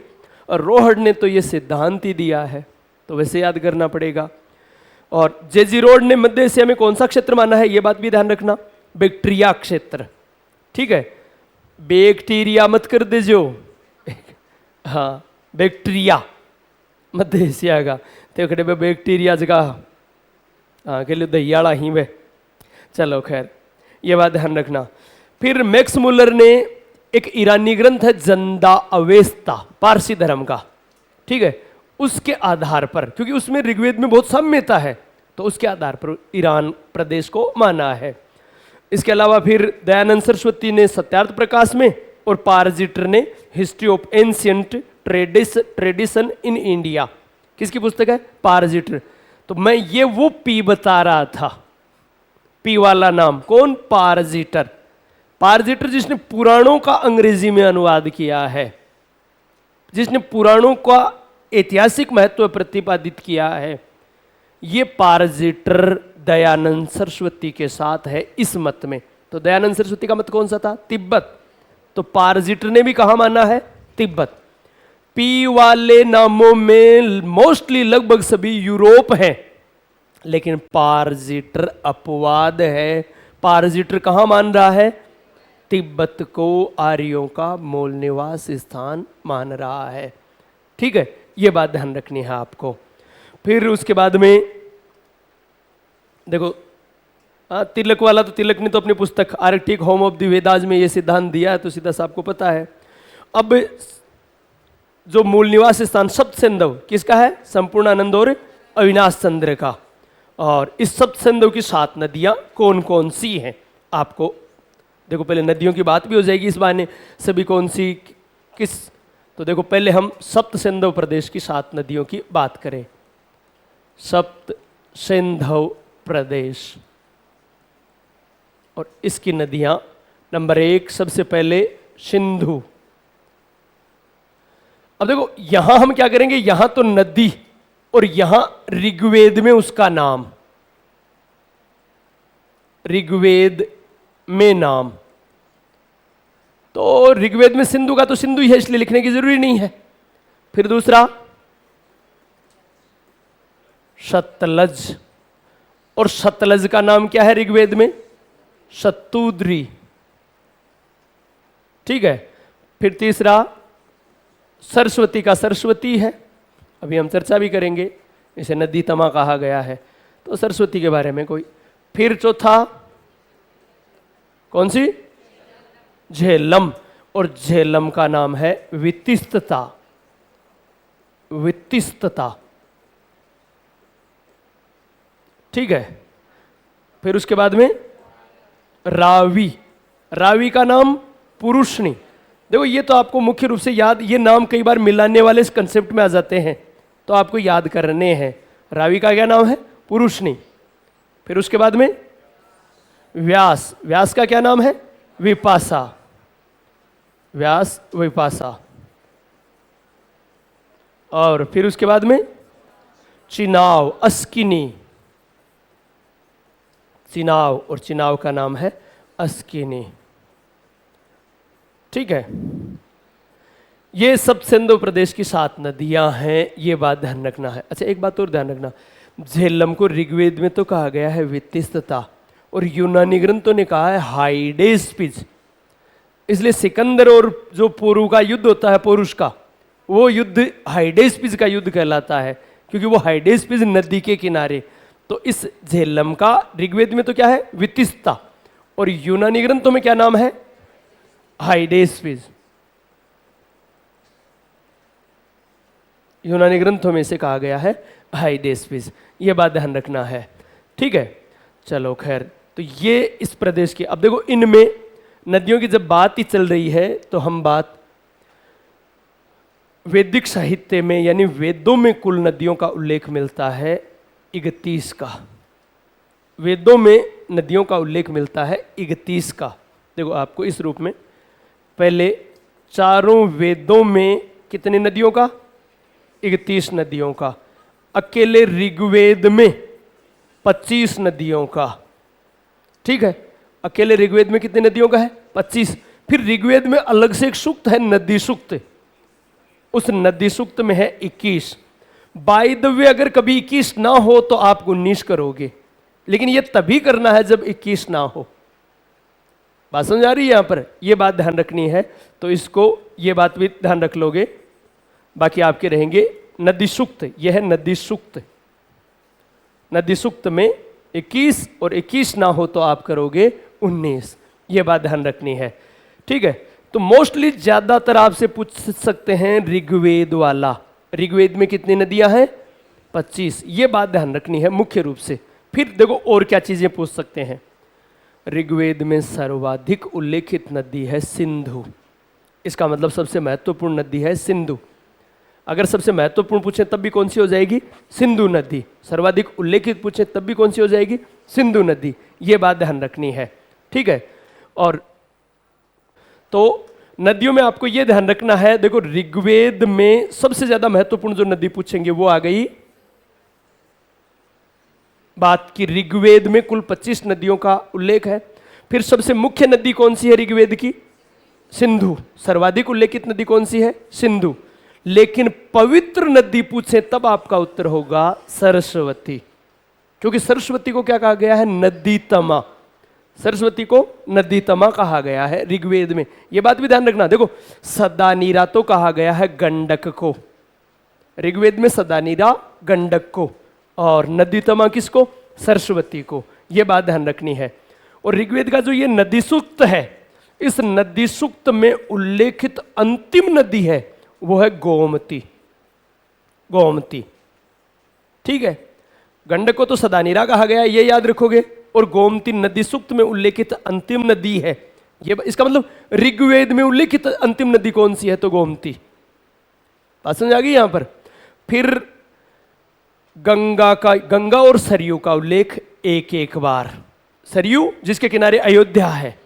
और रोहड ने तो ये सिद्धांत ही दिया है, तो वैसे याद करना पड़ेगा। और जेजी रोड ने मध्य एशिया में कौन सा क्षेत्र माना है? ये बात भी ध्यान रखना, बैक्टीरिया क्षेत्र। ठीक है, बैक्टीरिया मत कर दीजियो, हाँ बैक्टीरिया मध्य एशिया का, तो खड़े बैक्टीरिया जगह हाँ के लिए दहियाड़ा ही वे। चलो खैर, ये बात ध्यान रखना। फिर मैक्स मुलर ने एक ईरानी ग्रंथ है जंदा अवेस्ता, पारसी धर्म का। ठीक है, उसके आधार पर, क्योंकि उसमें ऋग्वेद में बहुत साम्यता है, तो उसके आधार पर ईरान प्रदेश को माना है। इसके अलावा फिर दयानंद सरस्वती ने सत्यार्थ प्रकाश में, और पारजिटर ने history of ancient tradition in India, किसकी पुस्तक है? पारजिटर। तो मैं ये वो पी बता रहा था, पी वाला नाम कौन? पारजिटर। पारजिटर जिसने पुराणों का अंग्रेजी में अनुवाद किया है, जिसने पुराणों का ऐतिहासिक महत्व प्रतिपादित किया है, ये पारजिटर दयानंद सरस्वती के साथ है इस मत में। तो दयानंद सरस्वती का मत कौन सा था? तिब्बत। तो पारजिटर ने भी कहां माना है? तिब्बत। पी वाले नामों में मोस्टली लगभग सभी यूरोप हैं, लेकिन पारजिटर अपवाद है। पारजिटर कहां मान रहा है? तिब्बत को आर्यों का मूल निवास स्थान मान रहा है। ठीक है, यह बात ध्यान रखनी है आपको। फिर उसके बाद में देखो तिलक वाला, तो तिलक ने तो अपनी पुस्तक Arctic home of the Vedas में ये सिद्धांत दिया है, तो सीधा सा आपको पता है। अब जो मूल निवास स्थान सप्तसेंधव किसका है? संपूर्णानंद और अविनाश चंद्र का। और इस सप्तसेंधव की 7 नदियां कौन कौन सी हैं? आपको देखो पहले नदियों की बात भी हो जाएगी इस बहाने, सभी कौन सी किस। तो देखो पहले हम सप्तसेंधव प्रदेश की 7 नदियों की बात करें। सप्तसेंधव प्रदेश, और इसकी नदियां, नंबर 1 सबसे पहले सिंधु। अब देखो यहां हम क्या करेंगे, यहां तो नदी, और यहां ऋग्वेद में उसका नाम, ऋग्वेद में नाम। तो ऋग्वेद में सिंधु का तो सिंधु ही है, इसलिए लिखने की जरूरी नहीं है। फिर दूसरा सतलज, और सतलज का नाम क्या है ऋग्वेद में? शतुद्री। ठीक है। फिर तीसरा सरस्वती का सरस्वती है, अभी हम चर्चा भी करेंगे, इसे नदी तमा कहा गया है, तो सरस्वती के बारे में कोई। फिर चौथा कौन सी? झेलम, और झेलम का नाम है वित्तिस्तता। वित्तिस्तता, ठीक है। फिर उसके बाद में रावी, रावी का नाम पुरुषनी। देखो ये तो आपको मुख्य रूप से याद, ये नाम कई बार मिलाने वाले इस कंसेप्ट में आ जाते हैं, तो आपको याद करने हैं। रावी का क्या नाम है? पुरुषनी। फिर उसके बाद में व्यास, व्यास का क्या नाम है? विपासा, व्यास विपासा। और फिर उसके बाद में चिनाव, अस्किनी, चिनाव, और चिनाव का नाम है अस्किनी, ठीक है। ये सब सिंधु प्रदेश की 7 नदियां हैं, ये बात ध्यान रखना है। अच्छा एक बात और ध्यान रखना, झेलम को ऋग्वेद में तो कहा गया है वित्तिस्तता, और यूनानी ग्रंथों ने कहा है हाइडेस्पिज। इसलिए सिकंदर और जो पोरू का युद्ध होता है, पुरुष का, वो युद्ध हाइडेस्पिज का युद्ध कहलाता है, क्योंकि वो हाइडेस्पिज नदी के किनारे। तो इस झेलम का ऋग्वेद में तो क्या है? वित्तिस्ता, और यूनानी ग्रंथों में क्या नाम है? हाइडेस्पिज। यूनानी ग्रंथों में से कहा गया है हाइडेस्पिज, ये बात ध्यान रखना है, ठीक है। चलो खैर, तो ये इस प्रदेश की। अब देखो इनमें नदियों की जब बात ही चल रही है, तो हम बात वैदिक साहित्य में यानी वेदों में कुल नदियों का उल्लेख मिलता है 31 का। वेदों में नदियों का उल्लेख मिलता है 31 का। देखो आपको इस रूप में, पहले चारों वेदों में कितने नदियों का? 31 नदियों का। अकेले ऋग्वेद में 25 नदियों का, ठीक है। अकेले ऋग्वेद में कितने नदियों का है? 25। फिर ऋग्वेद में अलग से एक सूक्त है, नदी सूक्त, उस नदी सूक्त में है 21। बाय द वे अगर कभी 21 ना हो तो आप 19 करोगे, लेकिन ये तभी करना है जब 21 ना हो। बात समझ आ रही है? यहां पर ये बात ध्यान रखनी है, तो इसको ये बात भी ध्यान रख लोगे। बाकी आपके रहेंगे नदी सूक्त, यह है नदी सूक्त। नदी सूक्त में 21 और 21 ना हो तो आप करोगे 19, ये बात ध्यान रखनी है, ठीक है। तो मोस्टली ज्यादातर आपसे पूछ सकते हैं ऋग्वेद वाला, ऋग्वेद में कितनी नदियां हैं? 25, ये बात ध्यान रखनी है मुख्य रूप से। फिर देखो और क्या चीजें पूछ सकते हैं। ऋग्वेद में सर्वाधिक उल्लेखित नदी है सिंधु, इसका मतलब सबसे महत्वपूर्ण नदी है सिंधु। अगर सबसे महत्वपूर्ण पूछे तब भी कौन सी हो जाएगी? सिंधु नदी। सर्वाधिक उल्लेखित पूछे तब भी कौन सी हो जाएगी? सिंधु नदी। ये बात ध्यान रखनी है, ठीक है। और तो नदियों में आपको ये ध्यान रखना है, देखो ऋग्वेद में सबसे ज्यादा महत्वपूर्ण जो नदी पूछेंगे वो आ गई बात की। ऋग्वेद में कुल 25 नदियों का उल्लेख है। फिर सबसे मुख्य नदी कौन सी है ऋग्वेद की? सिंधु। सर्वाधिक उल्लेखित नदी कौन सी है? सिंधु। लेकिन पवित्र नदी पूछे तब आपका उत्तर होगा सरस्वती, क्योंकि सरस्वती को क्या कहा गया है? नदी तमा। सरस्वती को नदी तमा कहा गया है ऋग्वेद में, यह बात भी ध्यान रखना। देखो सदानीरा तो कहा गया है गंडक को, ऋग्वेद में सदानीरा गंडक को, और नदी तमा किसको? सरस्वती को। यह बात ध्यान रखनी है। और ऋग्वेद का जो ये नदी सूक्त है, इस नदी सूक्त में उल्लेखित अंतिम नदी है वो है गोमती। गोमती, ठीक है। गंडक को तो सदानीरा कहा गया है, ये याद रखोगे। और गोमती नदी सूक्त में उल्लेखित अंतिम नदी है, ये इसका मतलब ऋग्वेद में उल्लेखित अंतिम नदी कौन सी है? तो गोमती। बात समझ आ गई यहां पर। फिर गंगा और सरयू का उल्लेख एक एक बार। सरयू जिसके किनारे अयोध्या है,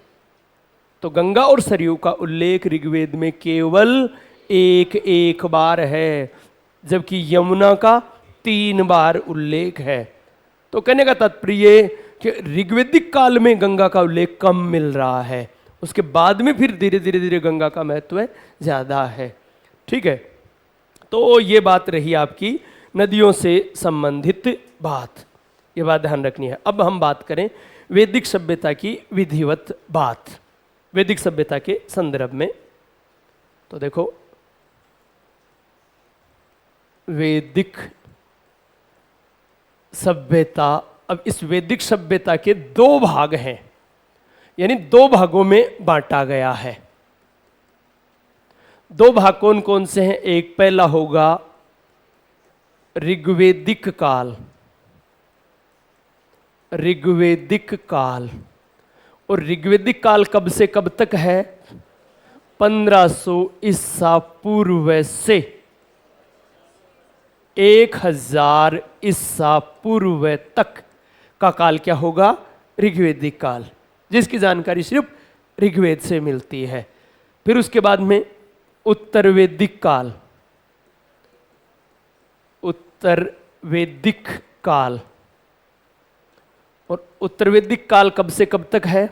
तो गंगा और सरयू का उल्लेख ऋग्वेद में केवल एक एक बार है, जबकि यमुना का 3 बार उल्लेख है। तो कहने का तात्पर्य कि ऋग्वेदिक काल में गंगा का उल्लेख कम मिल रहा है, उसके बाद में फिर धीरे धीरे धीरे गंगा का महत्व ज्यादा है, ठीक है। तो ये बात रही आपकी नदियों से संबंधित बात, ये बात ध्यान रखनी है। अब हम बात करें वैदिक सभ्यता की विधिवत बात। वैदिक सभ्यता के संदर्भ में। तो देखो, वैदिक सभ्यता, अब इस वैदिक सभ्यता के दो भाग हैं, यानी दो भागों में बांटा गया है। दो भाग कौन कौन से हैं? एक पहला होगा ऋग्वैदिक काल, ऋग्वैदिक काल। और ऋग्वैदिक काल कब से कब तक है? 1500 ईसा पूर्व से 1000 ईसा पूर्व तक का काल क्या होगा? ऋग्वैदिक काल, जिसकी जानकारी सिर्फ ऋग्वेद से मिलती है। फिर उसके बाद में उत्तर वैदिक काल, उत्तर वैदिक काल। और उत्तर वैदिक काल कब से कब तक है?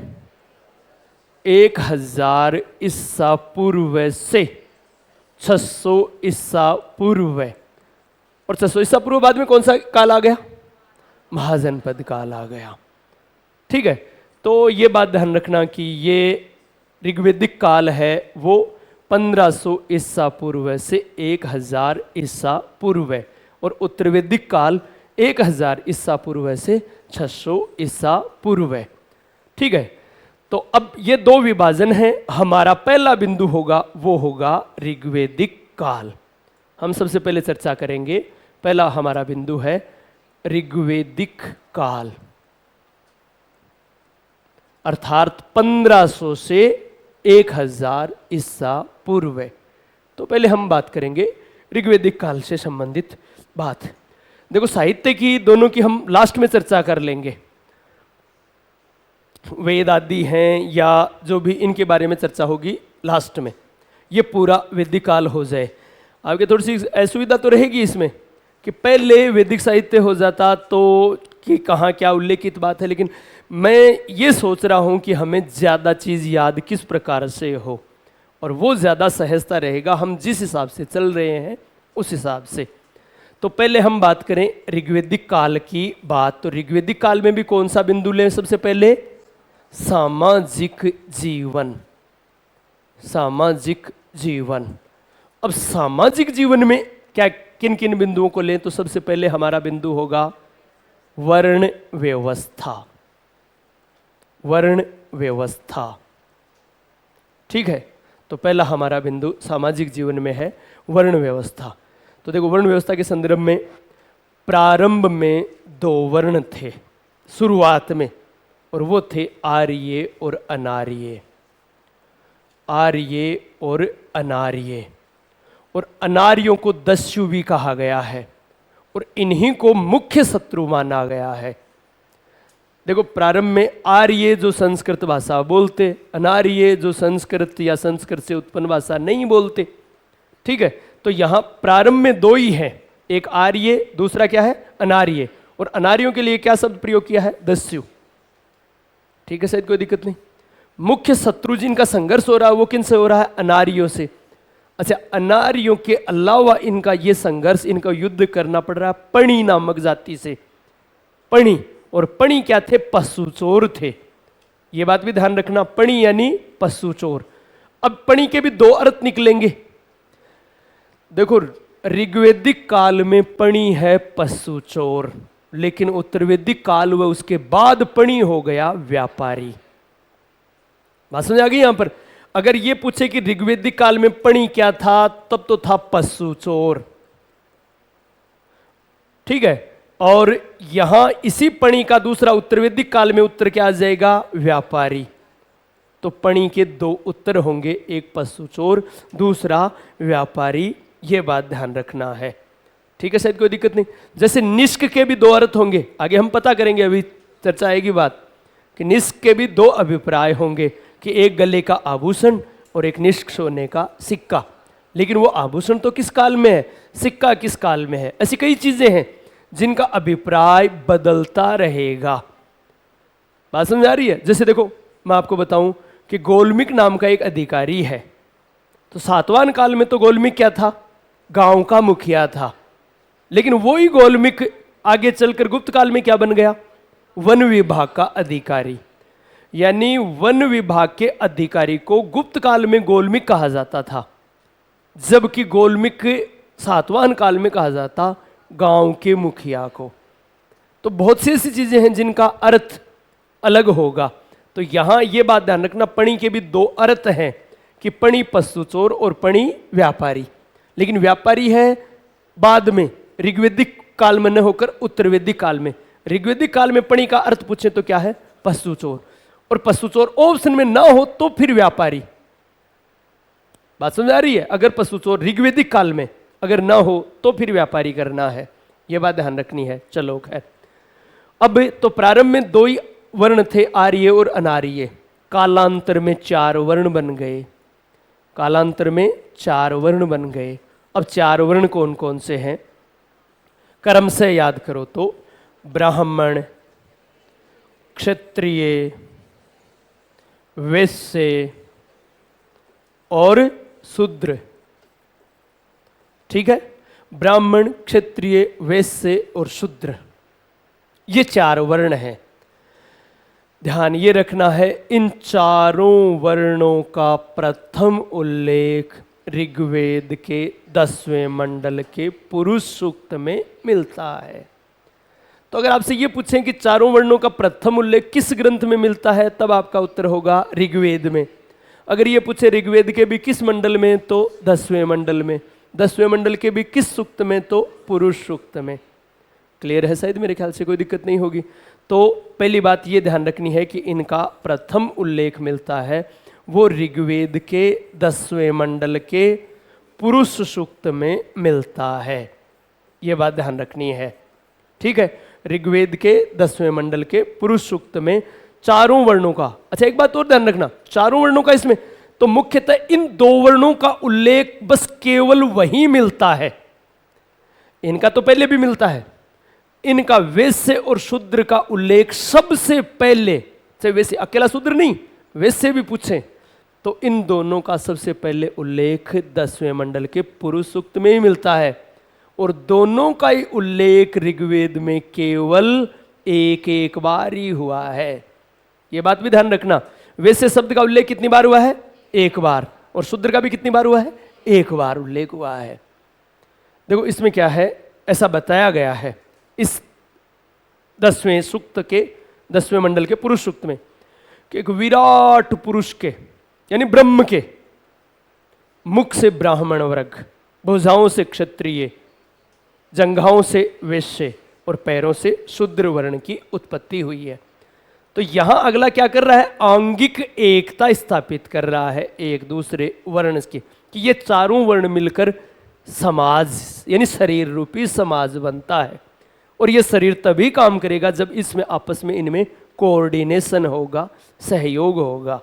1000 ईसा पूर्व से 600 ईसा पूर्व। और 600 ईसा पूर्व बाद में कौन सा काल आ गया? महाजनपद काल आ गया। ठीक है, तो ये बात ध्यान रखना कि ये ऋग्वैदिक काल है वो 1500 ईसा पूर्व से 1000 ईसा पूर्व, और उत्तर वैदिक काल 1000 ईसा पूर्व से 600 ईसा पूर्व। ठीक है, तो अब ये दो विभाजन हैं। हमारा पहला बिंदु होगा वो होगा ऋग्वैदिक काल। हम सबसे पहले चर्चा करेंगे, पहला हमारा बिंदु है ऋग्वैदिक काल, अर्थात 1500 से 1000 ईसा पूर्व। तो पहले हम बात करेंगे ऋग्वैदिक काल से संबंधित बात। देखो, साहित्य की दोनों की हम लास्ट में चर्चा कर लेंगे, वेद आदि हैं या जो भी इनके बारे में चर्चा होगी लास्ट में। ये पूरा वैदिक काल हो जाए। आपके थोड़ी सी असुविधा तो रहेगी इसमें कि पहले वैदिक साहित्य हो जाता तो कि कहाँ क्या उल्लेखित बात है, लेकिन मैं ये सोच रहा हूँ कि हमें ज़्यादा चीज़ याद किस प्रकार से हो, और वो ज़्यादा सहजता रहेगा हम जिस हिसाब से चल रहे हैं उस हिसाब से। तो पहले हम बात करें ऋग्वैदिक काल की बात। तो ऋग्वैदिक काल में भी कौन सा बिंदु लें? सबसे पहले सामाजिक जीवन, सामाजिक जीवन। अब सामाजिक जीवन में क्या किन किन बिंदुओं को लें? तो सबसे पहले हमारा बिंदु होगा वर्ण व्यवस्था, वर्ण व्यवस्था। ठीक है, तो पहला हमारा बिंदु सामाजिक जीवन में है वर्ण व्यवस्था। तो देखो, वर्ण व्यवस्था के संदर्भ में प्रारंभ में दो वर्ण थे शुरुआत में, और वो थे आर्य और अनार्य, आर्य और अनार्य। और अनार्यों को दस्यु भी कहा गया है, और इन्हीं को मुख्य शत्रु माना गया है। देखो, प्रारंभ में आर्य जो संस्कृत भाषा बोलते, अनार्य जो संस्कृत या संस्कृत से उत्पन्न भाषा नहीं बोलते। ठीक है, तो यहाँ प्रारंभ में दो ही हैं, एक आर्य, दूसरा क्या है? अनार्य। और अनार्यों के लिए क्या शब्द प्रयोग किया है? दस्यु। ठीक है, शायद कोई दिक्कत नहीं। मुख्य शत्रु जिनका संघर्ष हो रहा है वो किन से हो रहा है? अनार्यों से। अच्छा, अनार्यों के अलावा इनका ये संघर्ष, इनका युद्ध करना पड़ रहा है पणी नामक जाति से। पणी, और पणी क्या थे? पशु चोर थे। ये बात भी ध्यान रखना, पणी यानी पशु चोर। अब पणी के भी दो अर्थ निकलेंगे। देखो, ऋग्वैदिक काल में पणी है पशु चोर, लेकिन उत्तर वैदिक काल व उसके बाद पणी हो गया व्यापारी। बात समझ आ गई यहां पर? अगर ये पूछे कि ऋग्वैदिक काल में पणी क्या था, तब तो था पशु चोर। ठीक है, और यहां इसी पणी का दूसरा उत्तर वैदिक काल में उत्तर क्या आ जाएगा? व्यापारी। तो पणी के दो उत्तर होंगे, एक पशु चोर, दूसरा व्यापारी। ये बात ध्यान रखना है। ठीक है, शायद कोई दिक्कत नहीं। जैसे निष्क के भी दो अर्थ होंगे, आगे हम पता करेंगे, अभी चर्चा आएगी बात कि निष्क के भी दो अभिप्राय होंगे कि एक गले का आभूषण और एक निष्क सोने का सिक्का। लेकिन वो आभूषण तो किस काल में है, सिक्का किस काल में है? ऐसी कई चीजें हैं जिनका अभिप्राय बदलता रहेगा। बात समझ आ रही है? जैसे देखो, मैं आपको बताऊं कि गोलमिक नाम का एक अधिकारी है। तो सातवां काल में तो गोलमिक क्या था? गांव का मुखिया था। लेकिन वही गोलमिक आगे चलकर गुप्त काल में क्या बन गया? वन विभाग का अधिकारी। यानी वन विभाग के अधिकारी को गुप्त काल में गोलमिक कहा जाता था, जबकि गोलमिक सातवाहन काल में कहा जाता गांव के मुखिया को। तो बहुत सी ऐसी चीजें हैं जिनका अर्थ अलग होगा। तो यहां यह बात ध्यान रखना, पणी के भी दो अर्थ हैं कि पणी पशु चोर और पणी व्यापारी। लेकिन व्यापारी है बाद में, ऋग्वेदिक काल में न होकर उत्तरवेदिक काल में। ऋग्वेदिक काल में पणी का अर्थ पूछे तो क्या है? पशु चोर। और पशु चोर ऑप्शन में ना हो तो फिर व्यापारी। बात समझ आ रही है? अगर पशु चोर ऋग्वेदिक काल में अगर ना हो तो फिर व्यापारी करना है, यह बात ध्यान रखनी है। चलो खैर, अब तो प्रारंभ में दो ही वर्ण थे, आर्य और अनार्य। कालांतर में 4 वर्ण बन गए, कालांतर में 4 वर्ण बन गए। अब 4 वर्ण कौन कौन से हैं? क्रम से याद करो तो ब्राह्मण, क्षत्रिय, वैश्य और शूद्र। ठीक है, ब्राह्मण, क्षत्रिय, वैश्य और शूद्र, ये 4 वर्ण हैं। ध्यान ये रखना है, इन चारों वर्णों का प्रथम उल्लेख ऋग्वेद के 10वें मंडल के पुरुष सूक्त में मिलता है। तो अगर आपसे ये पूछें कि चारों वर्णों का प्रथम उल्लेख किस ग्रंथ में मिलता है, तब आपका उत्तर होगा ऋग्वेद में। अगर ये पूछे ऋग्वेद के भी किस मंडल में, तो 10वें मंडल में। 10वें मंडल के भी किस सूक्त में, तो पुरुष सूक्त में। क्लियर है? शायद मेरे ख्याल से कोई दिक्कत नहीं होगी। तो पहली बात ये ध्यान रखनी है कि इनका प्रथम उल्लेख मिलता है वो ऋग्वेद के 10वें मंडल के पुरुष सूक्त में मिलता है। ये बात ध्यान रखनी है, ठीक है। ऋग्वेद के 10वें मंडल के पुरुष सूक्त में चारों वर्णों का, अच्छा एक बात और ध्यान रखना, चारों वर्णों का इसमें तो मुख्यतः इन 2 वर्णों का उल्लेख बस केवल वही मिलता है। इनका तो पहले भी मिलता है, इनका वैश्य और शूद्र का उल्लेख सबसे पहले, चाहे वैश्य अकेला शूद्र नहीं, वैश्य भी पूछें तो इन दोनों का सबसे पहले उल्लेख 10वें मंडल के पुरुष सूक्त में ही मिलता है। और दोनों का ही उल्लेख ऋग्वेद में केवल एक बार ही हुआ है। यह बात भी ध्यान रखना, वैश्य शब्द का उल्लेख कितनी बार हुआ है? 1 बार। और शूद्र का भी कितनी बार हुआ है? 1 बार उल्लेख हुआ है। देखो इसमें क्या है, ऐसा बताया गया है इस 10वें सूक्त के 10वें मंडल के पुरुष सूक्त में कि एक विराट पुरुष के यानी ब्रह्म के मुख से ब्राह्मण वर्ग, भुजाओं से क्षत्रिय, जंघाओं से वैश्य और पैरों से शूद्र वर्ण की उत्पत्ति हुई है। तो यहां अगला क्या कर रहा है? आंगिक एकता स्थापित कर रहा है एक दूसरे वर्ण की, कि ये चारों वर्ण मिलकर समाज यानी शरीर रूपी समाज बनता है। और ये शरीर तभी काम करेगा जब इसमें आपस में इनमें कोऑर्डिनेशन होगा, सहयोग होगा,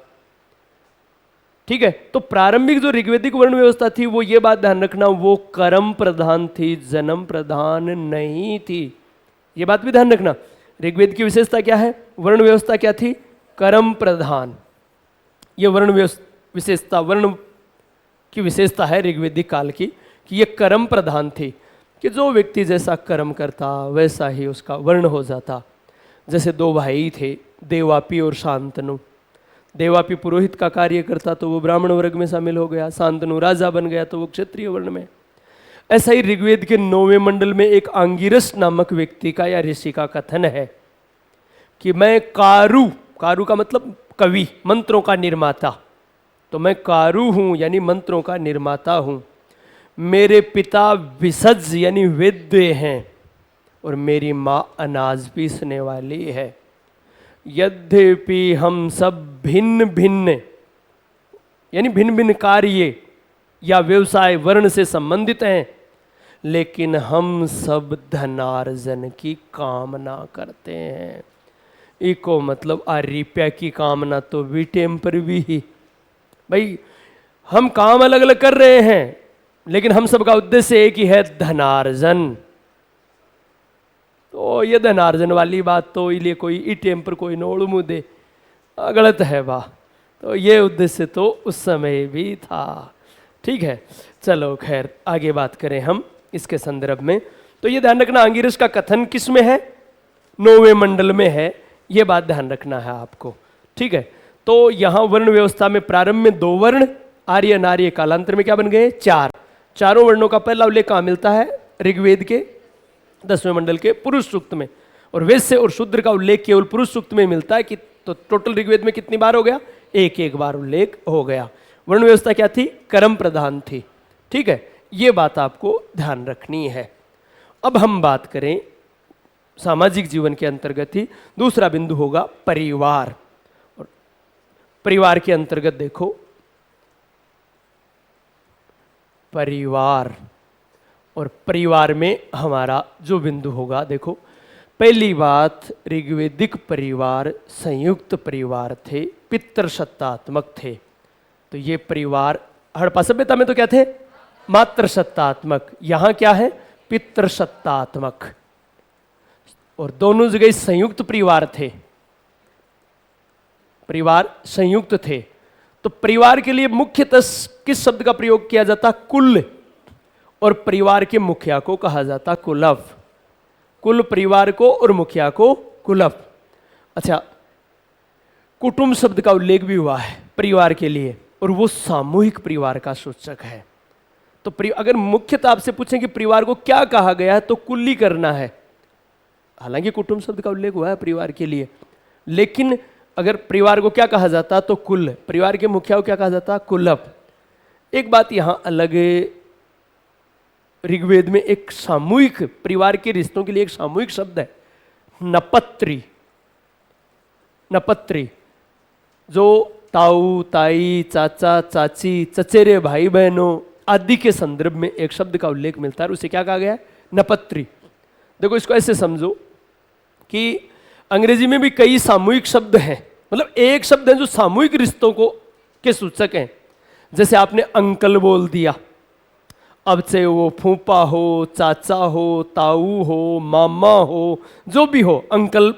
ठीक है। तो प्रारंभिक जो ऋग्वेदिक वर्ण व्यवस्था थी वो ये बात ध्यान रखना, वो कर्म प्रधान थी, जन्म प्रधान नहीं थी। ये बात भी ध्यान रखना, ऋग्वेद की विशेषता क्या है? वर्ण व्यवस्था क्या थी? कर्म प्रधान। ये वर्ण विशेषता, वर्ण की विशेषता है ऋग्वेदिक काल की कि ये कर्म प्रधान थी, कि जो व्यक्ति जैसा कर्म करता वैसा ही उसका वर्ण हो जाता। जैसे 2 भाई थे, देवापी और शांतनु। देवापी पुरोहित का कार्य करता तो वो ब्राह्मण वर्ग में शामिल हो गया, शांतनु राजा बन गया तो वो क्षत्रिय वर्ण में। ऐसा ही ऋग्वेद के 9वें मंडल में एक आंगिरस नामक व्यक्ति का या ऋषि का कथन है कि मैं कारु, कारु का मतलब कवि, मंत्रों का निर्माता, तो मैं कारु हूं यानी मंत्रों का निर्माता हूं। मेरे पिता विसज यानी वेद्य हैं और मेरी माँ अनाज पीसने वाली है। यद्यपि हम सब भिन्न भिन्न यानी भिन्न भिन्न कार्य या व्यवसाय वर्ण से संबंधित हैं, लेकिन हम सब धनार्जन की कामना करते हैं। इको मतलब आ रुपया की कामना तो भी टेम्पररी ही। भाई हम काम अलग अलग कर रहे हैं लेकिन हम सबका उद्देश्य एक ही है, धनार्जन। तो ये धनार्जन वाली बात तो इसलिए कोई ई टेम्पर कोई नोड़ मुँह दे, गलत है वाह। तो ये उद्देश्य तो उस समय भी था, ठीक है। चलो खैर आगे बात करें हम इसके संदर्भ में। तो ये ध्यान रखना, अंगिरस का कथन किस में है? 9वें मंडल में है, ये बात ध्यान रखना है आपको। ठीक है। तो यहां वर्ण व्यवस्था में प्रारंभ में 2 वर्ण आर्य अनार्य, कालांतर में क्या बन गए 4। चारों वर्णों का पहला उल्लेख कहां मिलता है? ऋग्वेद के 10वें मंडल के पुरुष सूक्त में, और वैश्य और शूद्र का उल्लेख केवल पुरुष सूक्त में मिलता है। कि तो टोटल ऋग्वेद में कितनी बार हो गया? एक बार उल्लेख हो गया। वर्ण व्यवस्था क्या थी? कर्म प्रधान थी। ठीक है, ये बात आपको ध्यान रखनी है। अब हम बात करें सामाजिक जीवन के अंतर्गत ही दूसरा बिंदु होगा परिवार। और परिवार के अंतर्गत देखो, परिवार, और परिवार में हमारा जो बिंदु होगा, देखो पहली बात, ऋग्वेदिक परिवार संयुक्त परिवार थे, पितृसत्तात्मक थे। तो ये परिवार हड़प्पा सभ्यता में तो क्या थे? मातृ सत्तात्मक। यहां क्या है? पितृसत्तात्मक। और दोनों जगह संयुक्त परिवार थे, परिवार संयुक्त थे। तो परिवार के लिए मुख्यतः किस शब्द का प्रयोग किया जाता? कुल। और परिवार के मुखिया को कहा जाता कुलव। कुल परिवार को और मुखिया को कुलव। अच्छा, कुटुंब शब्द का उल्लेख भी हुआ है परिवार के लिए, और वो सामूहिक परिवार का सूचक है। तो अगर मुख्यतः आपसे पूछें कि परिवार को क्या कहा गया है, तो कुल ही करना है। हालांकि कुटुंब शब्द का उल्लेख हुआ है परिवार के लिए, लेकिन अगर परिवार को क्या कहा जाता तो कुल, परिवार के मुखिया को क्या कहा जाता? कुलव। एक बात यहां अलग, ऋग्वेद में एक सामूहिक परिवार के रिश्तों के लिए एक सामूहिक शब्द है नपत्री। नपत्री, जो ताऊ ताई, चाचा चाची, चचेरे भाई बहनों आदि के संदर्भ में एक शब्द का उल्लेख मिलता है, उसे क्या कहा गया है? नपत्री। देखो, इसको ऐसे समझो कि अंग्रेजी में भी कई सामूहिक शब्द हैं, मतलब एक शब्द है जो सामूहिक रिश्तों को के सूचक हैं। जैसे आपने अंकल बोल दिया, अब से वो फूफा हो, चाचा हो, ताऊ हो, मामा हो, जो भी हो, अंकल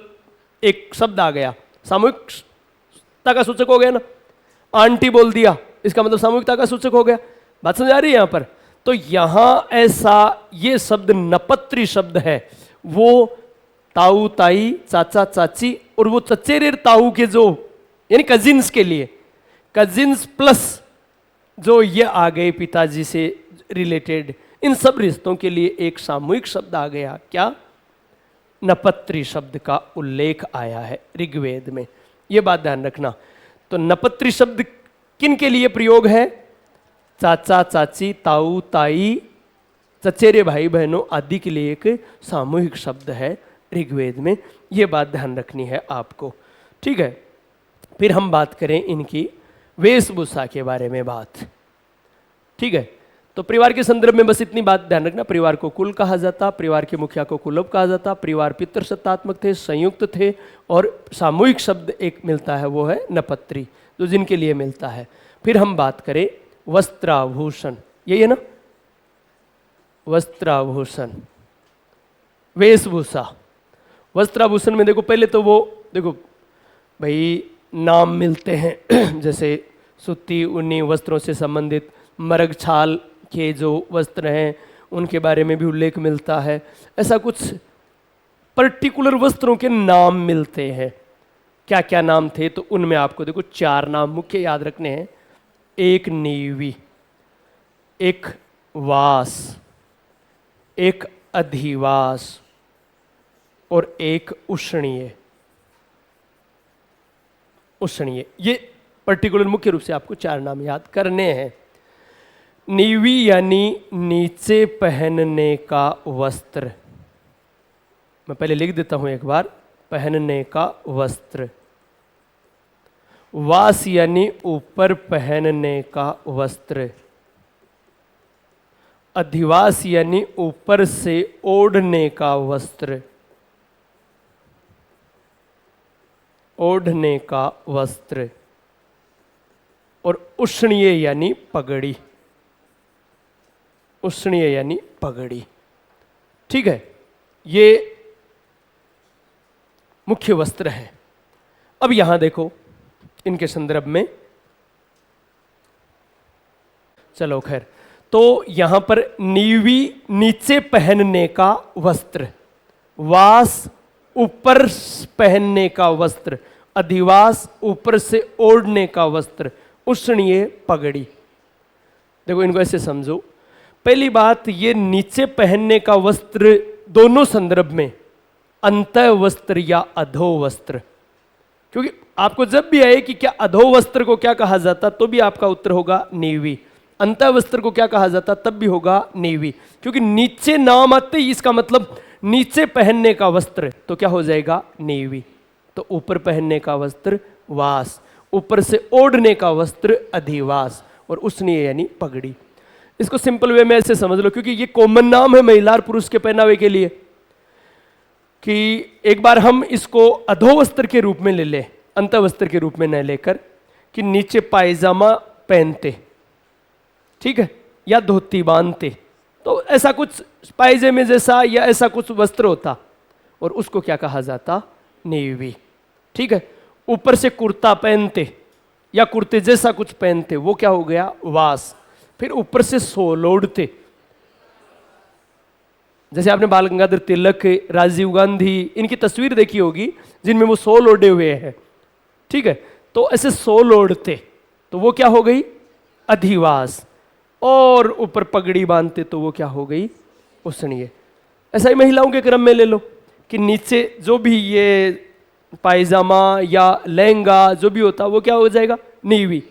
एक शब्द आ गया, सामूहिकता का सूचक हो गया ना। आंटी बोल दिया, इसका मतलब सामूहिकता का सूचक हो गया। बात समझ आ रही है यहां पर? तो यहां ऐसा ये शब्द नपत्री शब्द है, वो ताऊ ताई, चाचा चाची और वो चचेरे ताऊ के जो यानी कजिन्स के लिए, कजिन्स प्लस जो ये आ गए पिताजी से रिलेटेड, इन सब रिश्तों के लिए एक सामूहिक शब्द आ गया। क्या? नपत्री शब्द का उल्लेख आया है ऋग्वेद में, ये बात ध्यान रखना। तो नपत्री शब्द किन के लिए प्रयोग है? चाचा चाची, ताऊ ताई, चचेरे भाई बहनों आदि के लिए एक सामूहिक शब्द है ऋग्वेद में, ये बात ध्यान रखनी है आपको। ठीक है, फिर हम बात करें इनकी वेशभूषा के बारे में बात। ठीक है, तो परिवार के संदर्भ में बस इतनी बात ध्यान रखना, परिवार को कुल कहा जाता, परिवार के मुखिया को कुलव कहा जाता, परिवार पितृसत्तात्मक थे, संयुक्त थे, और सामूहिक शब्द एक मिलता है वो है नपत्री, जो जिनके लिए मिलता है। फिर हम बात करें वस्त्राभूषण, यही है ना, वस्त्राभूषण, वेशभूषा। वस्त्राभूषण में देखो, पहले तो वो देखो भाई नाम मिलते हैं जैसे सूती ऊनी वस्त्रों से संबंधित मरग छाल के जो वस्त्र हैं उनके बारे में भी उल्लेख मिलता है। ऐसा कुछ पर्टिकुलर वस्त्रों के नाम मिलते हैं। क्या क्या नाम थे? तो उनमें आपको देखो 4 नाम मुख्य याद रखने हैं। एक नीवी, एक वास, एक अधिवास और एक उष्णीय। उष्णीय, ये पर्टिकुलर मुख्य रूप से आपको 4 नाम याद करने हैं। नीवी यानी नीचे पहनने का वस्त्र, मैं पहले लिख देता हूं एक बार, पहनने का वस्त्र। वास यानी ऊपर पहनने का वस्त्र। अधिवास यानी ऊपर से ओढ़ने का वस्त्र। ओढ़ने का वस्त्र। और उष्णीय यानी पगड़ी। उष्णीय यानी पगड़ी। ठीक है, ये मुख्य वस्त्र है। अब यहां देखो इनके संदर्भ में, चलो खैर, तो यहां पर नीवी नीचे पहनने का वस्त्र, वास ऊपर पहनने का वस्त्र, अधिवास, ऊपर से ओढ़ने का वस्त्र, उष्णीय पगड़ी। देखो इनको ऐसे समझो। पहली बात, ये नीचे पहनने का वस्त्र दोनों संदर्भ में अंतः वस्त्र या अधो वस्त्र, क्योंकि आपको जब भी आए कि क्या अधो वस्त्र को क्या कहा जाता, तो भी आपका उत्तर होगा नेवी। अंतः वस्त्र को क्या कहा जाता, तब भी होगा नेवी, क्योंकि नीचे नाम आते ही इसका मतलब नीचे पहनने का वस्त्र, तो क्या हो जाएगा, नेवी। तो ऊपर पहनने का वस्त्र वास, ऊपर से ओढ़ने का वस्त्र अधिवास, और उष्णीय यानी पगड़ी। इसको सिंपल वे में ऐसे समझ लो, क्योंकि ये कॉमन नाम है महिला और पुरुष के पहनावे के लिए, कि एक बार हम इसको अधो वस्त्र के रूप में ले लें, अंतः वस्त्र के रूप में न लेकर, कि नीचे पायजामा पहनते, ठीक है, या धोती बांधते, तो ऐसा कुछ पायजामे जैसा या ऐसा कुछ वस्त्र होता, और उसको क्या कहा जाता, नेवी। ठीक है, ऊपर से कुर्ता पहनते या कुर्ते जैसा कुछ पहनते, वो क्या हो गया, वास। फिर ऊपर से सोल ओढ़ते, जैसे आपने बाल गंगाधर तिलक, राजीव गांधी, इनकी तस्वीर देखी होगी जिनमें वो सोल ओढ़े हुए हैं, ठीक है, तो ऐसे सोल ओढ़ते, तो वो क्या हो गई, अधिवास। और ऊपर पगड़ी बांधते, तो वो क्या हो गई, उष्णीय। ऐसा ही महिलाओं के क्रम में ले लो कि नीचे जो भी ये पायजामा या लहंगा जो भी होता, वो क्या हो जाएगा, नेवी,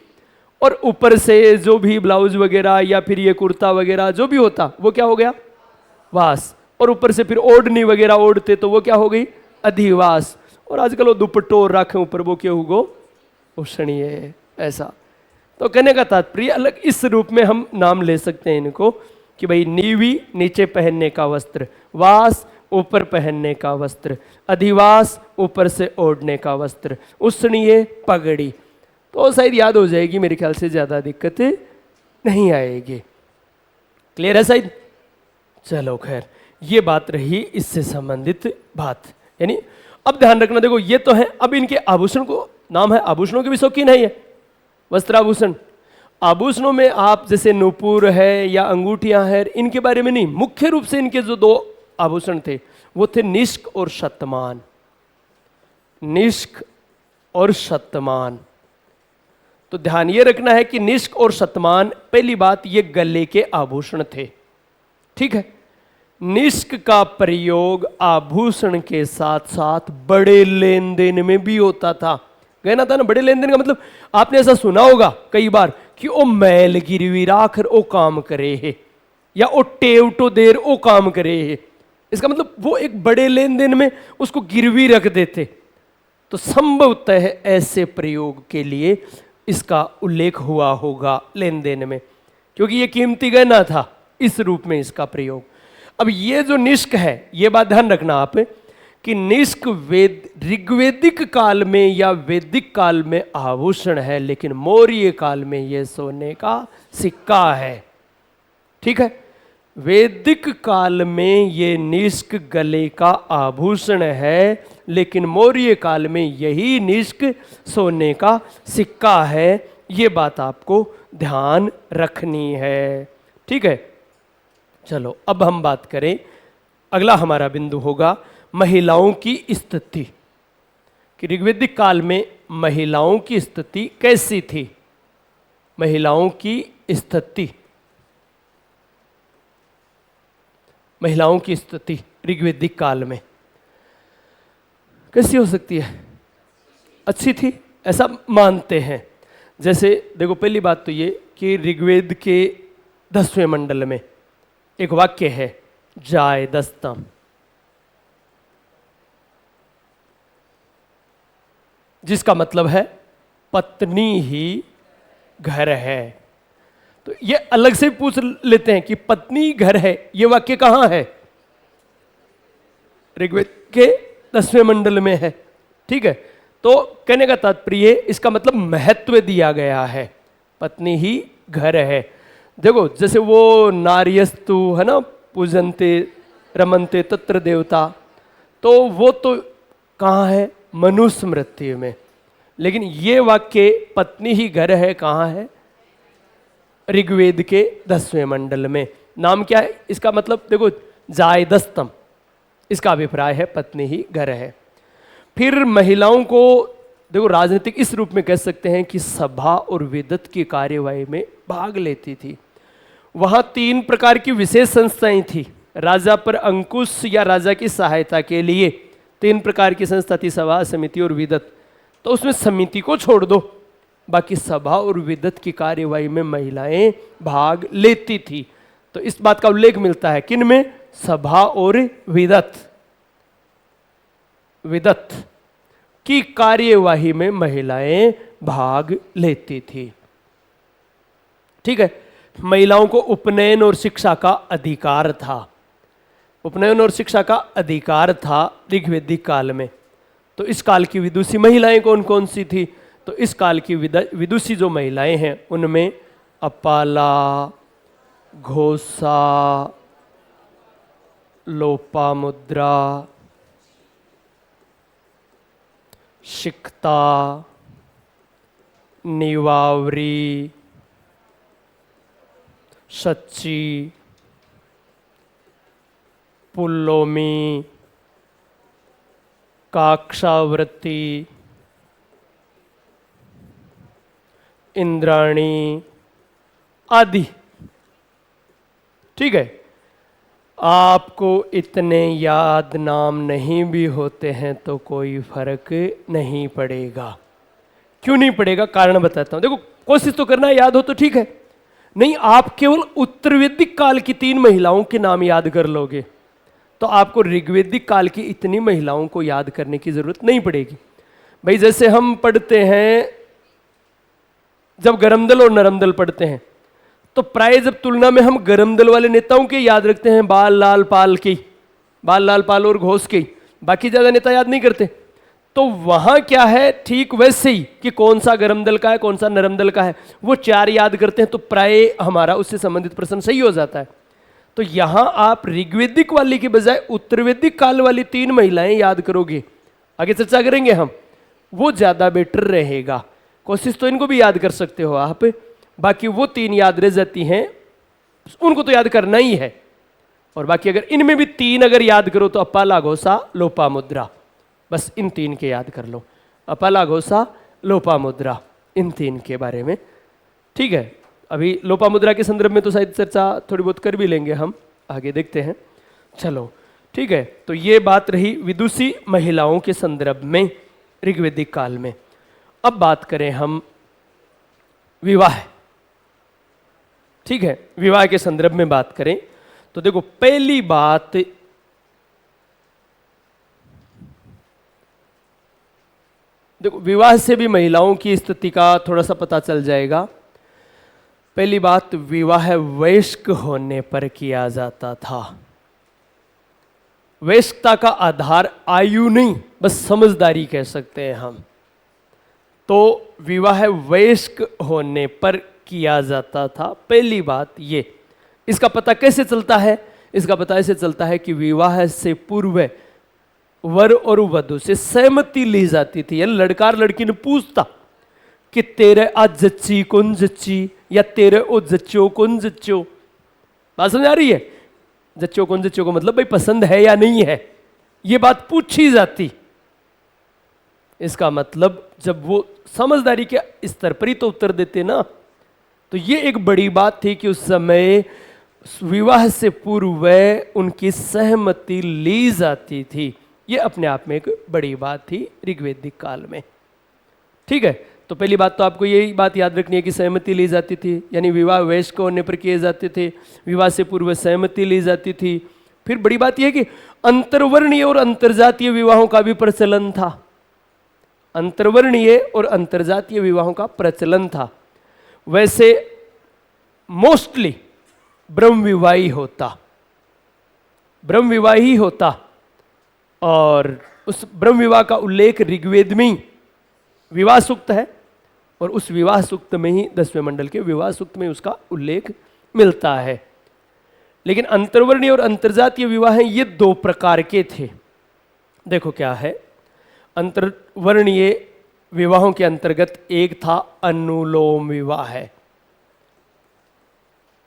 और ऊपर से जो भी ब्लाउज वगैरह या फिर ये कुर्ता वगैरह जो भी होता, वो क्या हो गया, वास। और ऊपर से फिर ओढ़नी वगैरह ओढ़ते, तो वो क्या हो गई, अधिवास। और आजकल वो दुपट्टो और राखें ऊपर, वो क्या होगो, उष्णीय। ऐसा तो कहने का तात्पर्य अलग इस रूप में हम नाम ले सकते हैं इनको, कि भाई नीवी नीचे पहनने का वस्त्र, वास ऊपर पहनने का वस्त्र, अधिवास ऊपर से ओढ़ने का वस्त्र, उष्णीय पगड़ी। तो शायद याद हो जाएगी, मेरे ख्याल से ज़्यादा दिक्कत नहीं आएगी। क्लियर है शायद? चलो खैर, ये बात रही इससे संबंधित बात। यानी अब ध्यान रखना, देखो ये तो है, अब इनके आभूषण को नाम है, आभूषणों के भी शौकीन है ये, वस्त्राभूषण। आभूषणों में आप जैसे नूपुर है या अंगूठियां हैं, इनके बारे में नहीं, मुख्य रूप से इनके जो दो आभूषण थे वो थे निष्क और शतमान। निष्क और शतमान, तो ध्यान ये रखना है कि निष्क और शतमान, पहली बात ये गले के आभूषण थे, ठीक है। निष्क का प्रयोग आभूषण के साथ साथ बड़े लेन देन में भी होता था। कहना था ना, बड़े लेन देन का मतलब आपने ऐसा सुना होगा कई बार कि ओ मैल गिरवी राख ओ काम करे है, या ओ टेवटो देर ओ काम करे है। इसका मतलब वो एक बड़े लेन देन में उसको गिरवी रख देते। तो संभवतः ऐसे प्रयोग के लिए इसका उल्लेख हुआ होगा लेन देन में, क्योंकि ये कीमती गहना था, इस रूप में इसका प्रयोग। अब ये जो निष्क है, ये बात ध्यान रखना आप कि निष्क ऋग्वेदिक काल में या वैदिक काल में आभूषण है, लेकिन मौर्य काल में ये सोने का सिक्का है, ठीक है। वैदिक काल में ये निष्क गले का आभूषण है, लेकिन मौर्य काल में यही निष्क सोने का सिक्का है। ये बात आपको ध्यान रखनी है, ठीक है। चलो अब हम बात करें, अगला हमारा बिंदु होगा महिलाओं की स्थिति, कि ऋग्वेदिक काल में महिलाओं की स्थिति कैसी थी। महिलाओं की स्थिति, महिलाओं की स्थिति ऋग्वेदिक काल में कैसी हो सकती है? अच्छी थी, ऐसा मानते हैं। जैसे देखो, पहली बात तो ये कि ऋग्वेद के 10वें मंडल में एक वाक्य है, जाय दस्तम, जिसका मतलब है पत्नी ही घर है। तो ये अलग से पूछ लेते हैं कि पत्नी घर है, ये वाक्य कहां है? ऋग्वेद के 10वें मंडल में है, ठीक है। तो कहने का तात्पर्य, इसका मतलब महत्व दिया गया है, पत्नी ही घर है। देखो जैसे वो नार्यस्तु है ना, पूजनते रमनते तत्र देवता, तो वो तो कहाँ है? मनुस्मृति में। लेकिन ये वाक्य पत्नी ही घर है कहाँ है? ऋग्वेद के 10वें मंडल में। नाम क्या है इसका? मतलब देखो, जायदस्तम, इसका अभिप्राय है पत्नी ही घर है। फिर महिलाओं को देखो राजनीतिक इस रूप में कह सकते हैं कि सभा और विदत की कार्यवाही में भाग लेती थी। वहां 3 प्रकार की विशेष संस्थाएं थी। राजा पर अंकुश या राजा की सहायता के लिए 3 प्रकार की संस्था थी, सभा, समिति और विदत। तो उसमें समिति को छोड़ दो, बाकी सभा और विदत की कार्यवाही में महिलाएं भाग लेती थी। तो इस बात का उल्लेख मिलता है किन में? सभा और विदत। विदत की कार्यवाही में महिलाएं भाग लेती थी। ठीक है। महिलाओं को उपनयन और शिक्षा का अधिकार था। उपनयन और शिक्षा का अधिकार था ऋग्वैदिक काल में। तो इस काल की विदुषी महिलाएं कौन कौन सी थी? तो इस काल की विदुषी जो महिलाएं हैं उनमें अपाला, घोषा, लोपामुद्रा, शिक्ता, निवावरी, सच्ची, पुल्लोमी, काक्षावृत्ति, इंद्राणी आदि। ठीक है। आपको इतने याद नाम नहीं भी होते हैं तो कोई फर्क नहीं पड़ेगा। क्यों नहीं पड़ेगा? कारण बताता हूं। देखो कोशिश तो करना है, याद हो तो ठीक है। नहीं, आप केवल उत्तर वैदिक काल की 3 महिलाओं के नाम याद कर लोगे तो आपको ऋग्वैदिक काल की इतनी महिलाओं को याद करने की जरूरत नहीं पड़ेगी। भाई जैसे हम पढ़ते हैं, जब गरमदल और नरमदल पढ़ते हैं तो प्राय जब तुलना में हम गरमदल वाले नेताओं के याद रखते हैं, बाल लाल पाल की, बाल लाल पाल और घोष की, बाकी ज्यादा नेता याद नहीं करते। तो वहां क्या है, ठीक वैसे ही कि कौन सा गरमदल का है कौन सा नरमदल का है, वो 4 याद करते हैं तो प्राय हमारा उससे संबंधित प्रश्न सही हो जाता है। तो यहां आप ऋग्वैदिक वाली की बजाय उत्तरवैदिक काल वाली 3 महिलाएं याद करोगे, आगे चर्चा करेंगे हम, वो ज्यादा बेटर रहेगा। कोशिश तो इनको भी याद कर सकते हो आप, बाकी वो 3 याद रह जाती हैं, उनको तो याद करना ही है। और बाकी अगर इनमें भी 3 अगर याद करो तो अपाला, घोषा, लोपामुद्रा, बस इन 3 के याद कर लो। अपाला, घोषा, लोपामुद्रा, इन 3 के बारे में। ठीक है। अभी लोपामुद्रा के संदर्भ में तो शायद चर्चा थोड़ी बहुत कर भी लेंगे हम, आगे देखते हैं। चलो ठीक है। तो ये बात रही विदुषी महिलाओं के संदर्भ में ऋग्वैदिक काल में। अब बात करें हम विवाह। ठीक है। विवाह के संदर्भ में बात करें तो देखो पहली बात, देखो विवाह से भी महिलाओं की स्थिति का थोड़ा सा पता चल जाएगा। पहली बात, विवाह वयस्क होने पर किया जाता था। वयस्कता का आधार आयु नहीं, बस समझदारी कह सकते हैं हम। तो विवाह वयस्क होने पर किया जाता था, पहली बात ये। इसका पता कैसे चलता है? इसका पता ऐसे चलता है कि विवाह से पूर्व वर और वधु से सहमति ली जाती थी। यानी लड़का और लड़की ने पूछता कि तेरे आज जच्ची कौन जच्ची, या तेरे ओ जच्चो कौन जच्चो। बात समझ आ रही है? जच्चो कौन जच्चो को मतलब भाई पसंद है या नहीं है, ये बात पूछी जाती। इसका मतलब जब वो समझदारी के स्तर पर ही तो उत्तर देते ना, तो ये एक बड़ी बात थी कि उस समय विवाह से पूर्व उनकी सहमति ली जाती थी। ये अपने आप में एक बड़ी बात थी ऋग्वैदिक काल में। ठीक है। तो पहली बात तो आपको यही बात याद रखनी है कि सहमति ली जाती थी, यानी विवाह वयस्क होने पर किए जाते थे, विवाह से पूर्व सहमति ली जाती थी। फिर बड़ी बात यह है कि अंतर्वर्णीय और अंतर्जातीय विवाहों का भी प्रचलन था। अंतर्वर्णीय और अंतर्जातीय विवाहों का प्रचलन था। वैसे मोस्टली ब्रह्म विवाही होता, ब्रह्म विवाही होता, और उस ब्रह्म विवाह का उल्लेख ऋग्वेद में ही विवाह सूक्त है, और उस विवाह सूक्त में ही 10वें मंडल के विवाह सूक्त में उसका उल्लेख मिलता है। लेकिन अंतर्वर्णीय और अंतर्जातीय विवाह ये 2 प्रकार के थे। देखो क्या है, अंतर्वर्णीय विवाहों के अंतर्गत एक था अनुलोम विवाह है,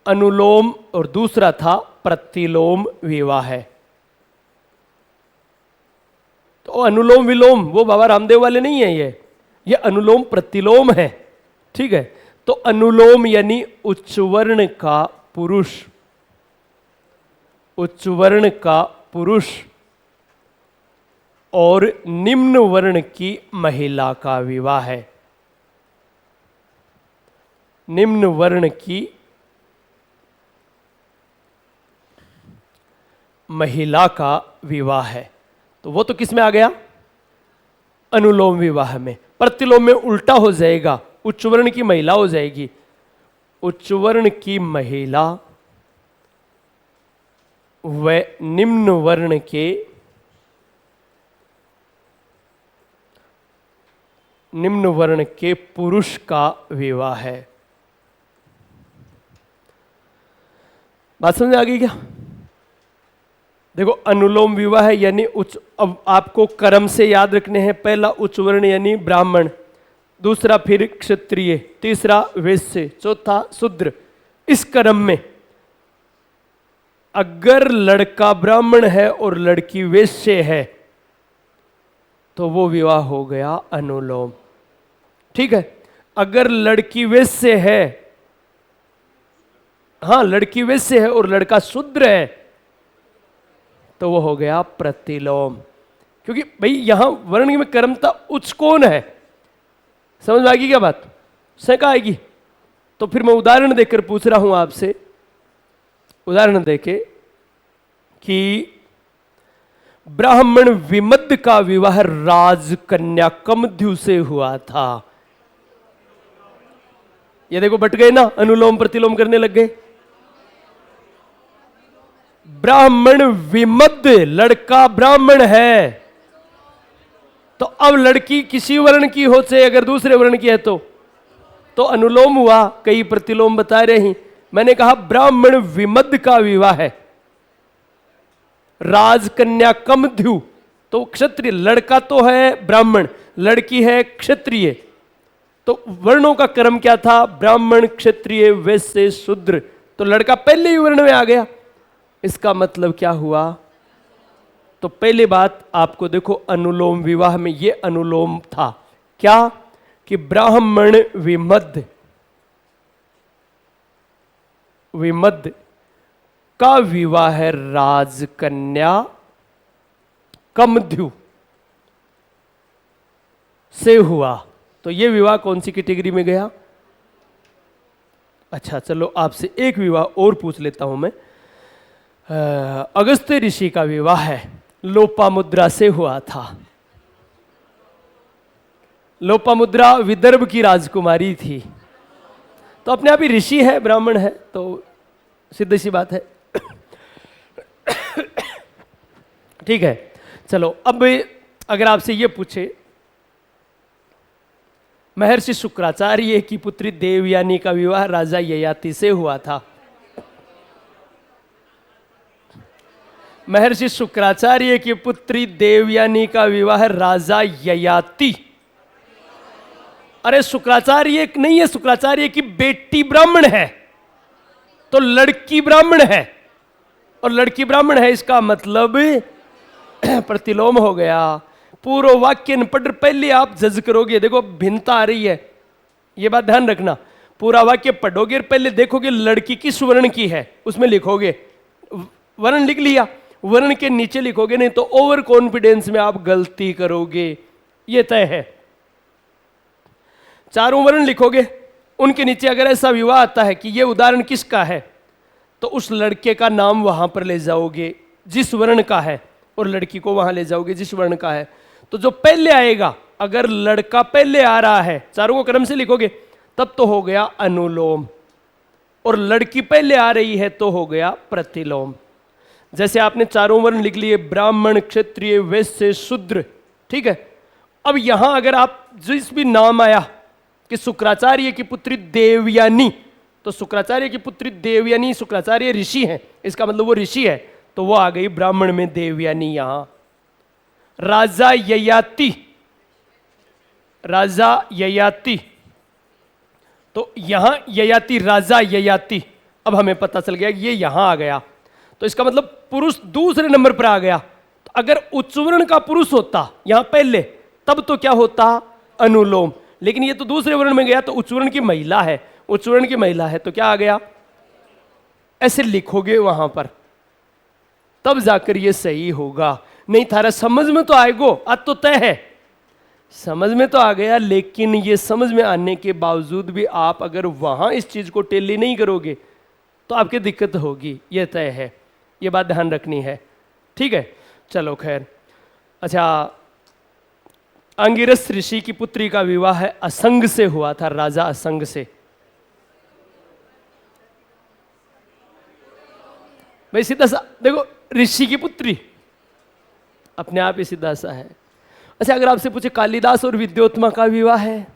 अनुलोम, और दूसरा था प्रतिलोम विवाह है। तो अनुलोम विलोम वो बाबा रामदेव वाले नहीं है, ये ये अनुलोम प्रतिलोम है, ठीक है। तो अनुलोम यानी उच्चवर्ण का पुरुष, उच्चवर्ण का पुरुष और निम्न वर्ण की महिला का विवाह है। निम्न वर्ण की महिला का विवाह है, तो वो तो किस में आ गया? अनुलोम विवाह में। प्रतिलोम में उल्टा हो जाएगा, उच्चवर्ण की महिला हो जाएगी। उच्चवर्ण की महिला व निम्न वर्ण के पुरुष का विवाह है। बात समझ आ गई क्या? देखो अनुलोम विवाह है यानी उच्च, अब आपको क्रम से याद रखने हैं। पहला उच्चवर्ण यानी ब्राह्मण, दूसरा फिर क्षत्रिय, तीसरा वैश्य, चौथा शूद्र। इस क्रम में अगर लड़का ब्राह्मण है और लड़की वैश्य है तो वो विवाह हो गया अनुलोम, ठीक है। अगर लड़की वैश्य है, हाँ लड़की वैश्य है और लड़का शूद्र है तो वो हो गया प्रतिलोम। क्योंकि भाई यहां वर्ण में कर्मता उच्च कौन है, समझ में आएगी क्या बात? शंका आएगी तो फिर मैं उदाहरण देकर पूछ रहा हूं आपसे, उदाहरण देके कि ब्राह्मण विमद का विवाह राजकन्या कमध्यु से हुआ था। ये देखो बट गए ना, अनुलोम प्रतिलोम करने लग गए। ब्राह्मण विमद, लड़का ब्राह्मण है तो अब लड़की किसी वर्ण की हो से अगर दूसरे वर्ण की है तो अनुलोम हुआ, कई प्रतिलोम बता रहे हैं। मैंने कहा ब्राह्मण विमद का विवाह है, राजकन्या कमध्यु तो क्षत्रिय, लड़का तो है ब्राह्मण, लड़की है क्षत्रिय। तो वर्णों का क्रम क्या था? ब्राह्मण, क्षत्रिय, वैश्य, शूद्र। तो लड़का पहले ही वर्ण में आ गया। इसका मतलब क्या हुआ? तो पहली बात आपको देखो, अनुलोम विवाह में ये अनुलोम था क्या कि ब्राह्मण विमद, विमद का विवाह है राजकन्या कमध्यु से हुआ। तो ये विवाह कौन सी कैटेगरी में गया? अच्छा चलो आपसे एक विवाह और पूछ लेता हूं मैं। अगस्त्य ऋषि का विवाह है लोपामुद्रा से हुआ था। लोपामुद्रा विदर्भ की राजकुमारी थी, तो अपने आप ही ऋषि है, ब्राह्मण है, तो सीधी सी बात है। ठीक है, चलो अब अगर आपसे ये पूछे महर्षि शुक्राचार्य की पुत्री देवयानी का विवाह राजा ययाति से हुआ था। महर्षि शुक्राचार्य की पुत्री देवयानी का विवाह राजा ययाति। अरे शुक्राचार्य नहीं है, शुक्राचार्य की बेटी ब्राह्मण है तो लड़की ब्राह्मण है, और लड़की ब्राह्मण है इसका मतलब प्रतिलोम हो गया। पूर्व वाक्य न पढ़, पहले आप जज करोगे। देखो भिन्नता आ रही है, ये बात ध्यान रखना। पूरा वाक्य पढ़ोगे और पहले देखोगे लड़की किस वर्ण की है, उसमें लिखोगे। वर्ण लिख लिया, वर्ण के नीचे लिखोगे, नहीं तो ओवर कॉन्फिडेंस में आप गलती करोगे, ये तय है। चारों वर्ण लिखोगे, उनके नीचे अगर ऐसा विवाह आता है कि ये उदाहरण किसका है, तो उस लड़के का नाम वहां पर ले जाओगे जिस वर्ण का है, और लड़की को वहां ले जाओगे जिस वर्ण का है। तो जो पहले आएगा, अगर लड़का पहले आ रहा है, चारों को क्रम से लिखोगे, तब तो हो गया अनुलोम, और लड़की पहले आ रही है तो हो गया प्रतिलोम। जैसे आपने चारों वर्ण लिख लिए, ब्राह्मण, क्षत्रिय, वैश्य, शूद्र, ठीक है। अब यहां अगर आप जिस भी नाम आया कि शुक्राचार्य की पुत्री देवयानी, तो शुक्राचार्य की पुत्री देवयानी, शुक्राचार्य ऋषि हैं, इसका मतलब वो ऋषि है, तो वो आ गई ब्राह्मण में देवयानी। यहां राजा ययाति, राजा ययाति, तो यहां ययाति, राजा ययाति। अब हमें पता चल गया कि ये यहां आ गया, तो इसका मतलब पुरुष दूसरे नंबर पर आ गया। तो अगर उच्चवर्ण का पुरुष होता यहां पहले, तब तो क्या होता? अनुलोम। लेकिन ये तो दूसरे वर्ण में गया, तो उच्चवर्ण की महिला है, उच्चवर्ण की महिला है तो क्या आ गया, ऐसे लिखोगे वहां पर, तब जाकर ये सही होगा। नहीं थारा समझ में तो आएगो, आज तो तय है, समझ में तो आ गया, लेकिन ये समझ में आने के बावजूद भी आप अगर वहां इस चीज को टेली नहीं करोगे तो आपकी दिक्कत होगी, ये तय है, ये बात ध्यान रखनी है। ठीक है, चलो खैर। अच्छा, अंगिरस ऋषि की पुत्री का विवाह असंग से हुआ था, राजा असंग से। भाई सीधा सा देखो, ऋषि की पुत्री अपने आप ही सीधा सा है। अच्छा, अगर आपसे पूछे कालिदास और विद्योत्मा का विवाह है,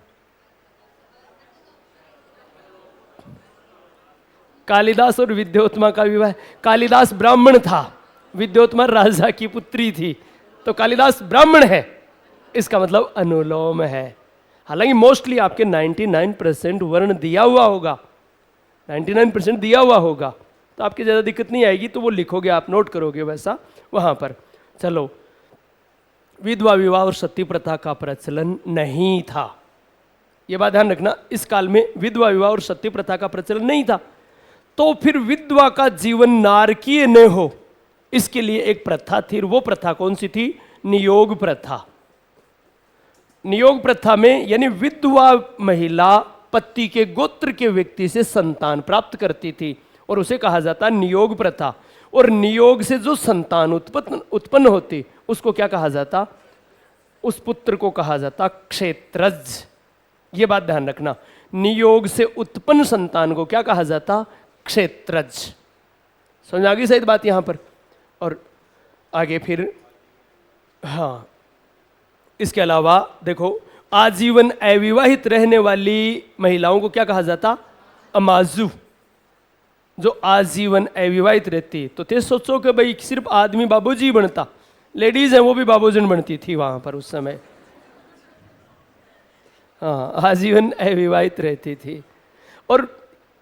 कालिदास और विद्योत्मा का विवाह, कालिदास ब्राह्मण था, विद्योत्मा राजा की पुत्री थी, तो कालिदास ब्राह्मण है, इसका मतलब अनुलोम है। हालांकि मोस्टली आपके 99% वर्ण दिया हुआ होगा, 99% दिया हुआ होगा, तो आपकी ज़्यादा दिक्कत नहीं आएगी, तो वो लिखोगे आप, नोट करोगे वैसा वहाँ पर। चलो, विधवा विवाह और सती प्रथा का प्रचलन नहीं था, ये बात ध्यान रखना, इस काल में विधवा विवाह और सती प्रथा का प्रचलन नहीं था। तो फिर विधवा का जीवन नारकीय न हो, इसके लिए एक प्रथा थी, वो प्रथा कौन सी थी, नियोग प्रथा। नियोग प्रथा में यानी विधवा महिला पति के गोत्र के व्यक्ति से संतान प्राप्त करती थी और उसे कहा जाता नियोग प्रथा। और नियोग से जो संतान उत्पन्न होती उसको क्या कहा जाता, उस पुत्र को कहा जाता क्षेत्रज। ये बात ध्यान रखना, नियोग से उत्पन्न संतान को क्या कहा जाता, क्षेत्रज। समझ आ गई सही बात यहां पर। और आगे फिर, हाँ, इसके अलावा देखो, आजीवन अविवाहित रहने वाली महिलाओं को क्या कहा जाता, अमाजू। जो आजीवन अविवाहित रहती, तो ते सोचो कि भाई सिर्फ आदमी बाबूजी बनता, लेडीज है वो भी बाबूजन बनती थी वहां पर उस समय। हाँ, आजीवन अविवाहित रहती थी। और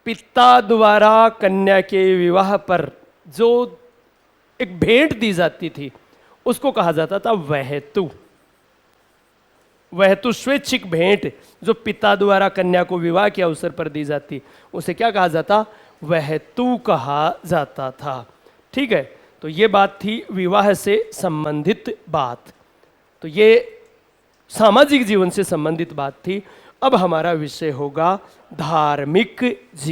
पिता द्वारा कन्या के विवाह पर जो एक भेंट दी जाती थी उसको कहा जाता था वहतु। वहतु स्वैच्छिक भेंट जो पिता द्वारा कन्या को विवाह के अवसर पर दी जाती, उसे क्या कहा जाता, वहतु कहा जाता था। ठीक है, तो ये बात थी विवाह से संबंधित बात, तो ये सामाजिक जीवन से संबंधित बात थी। अब हमारा विषय होगा धार्मिक जीवन।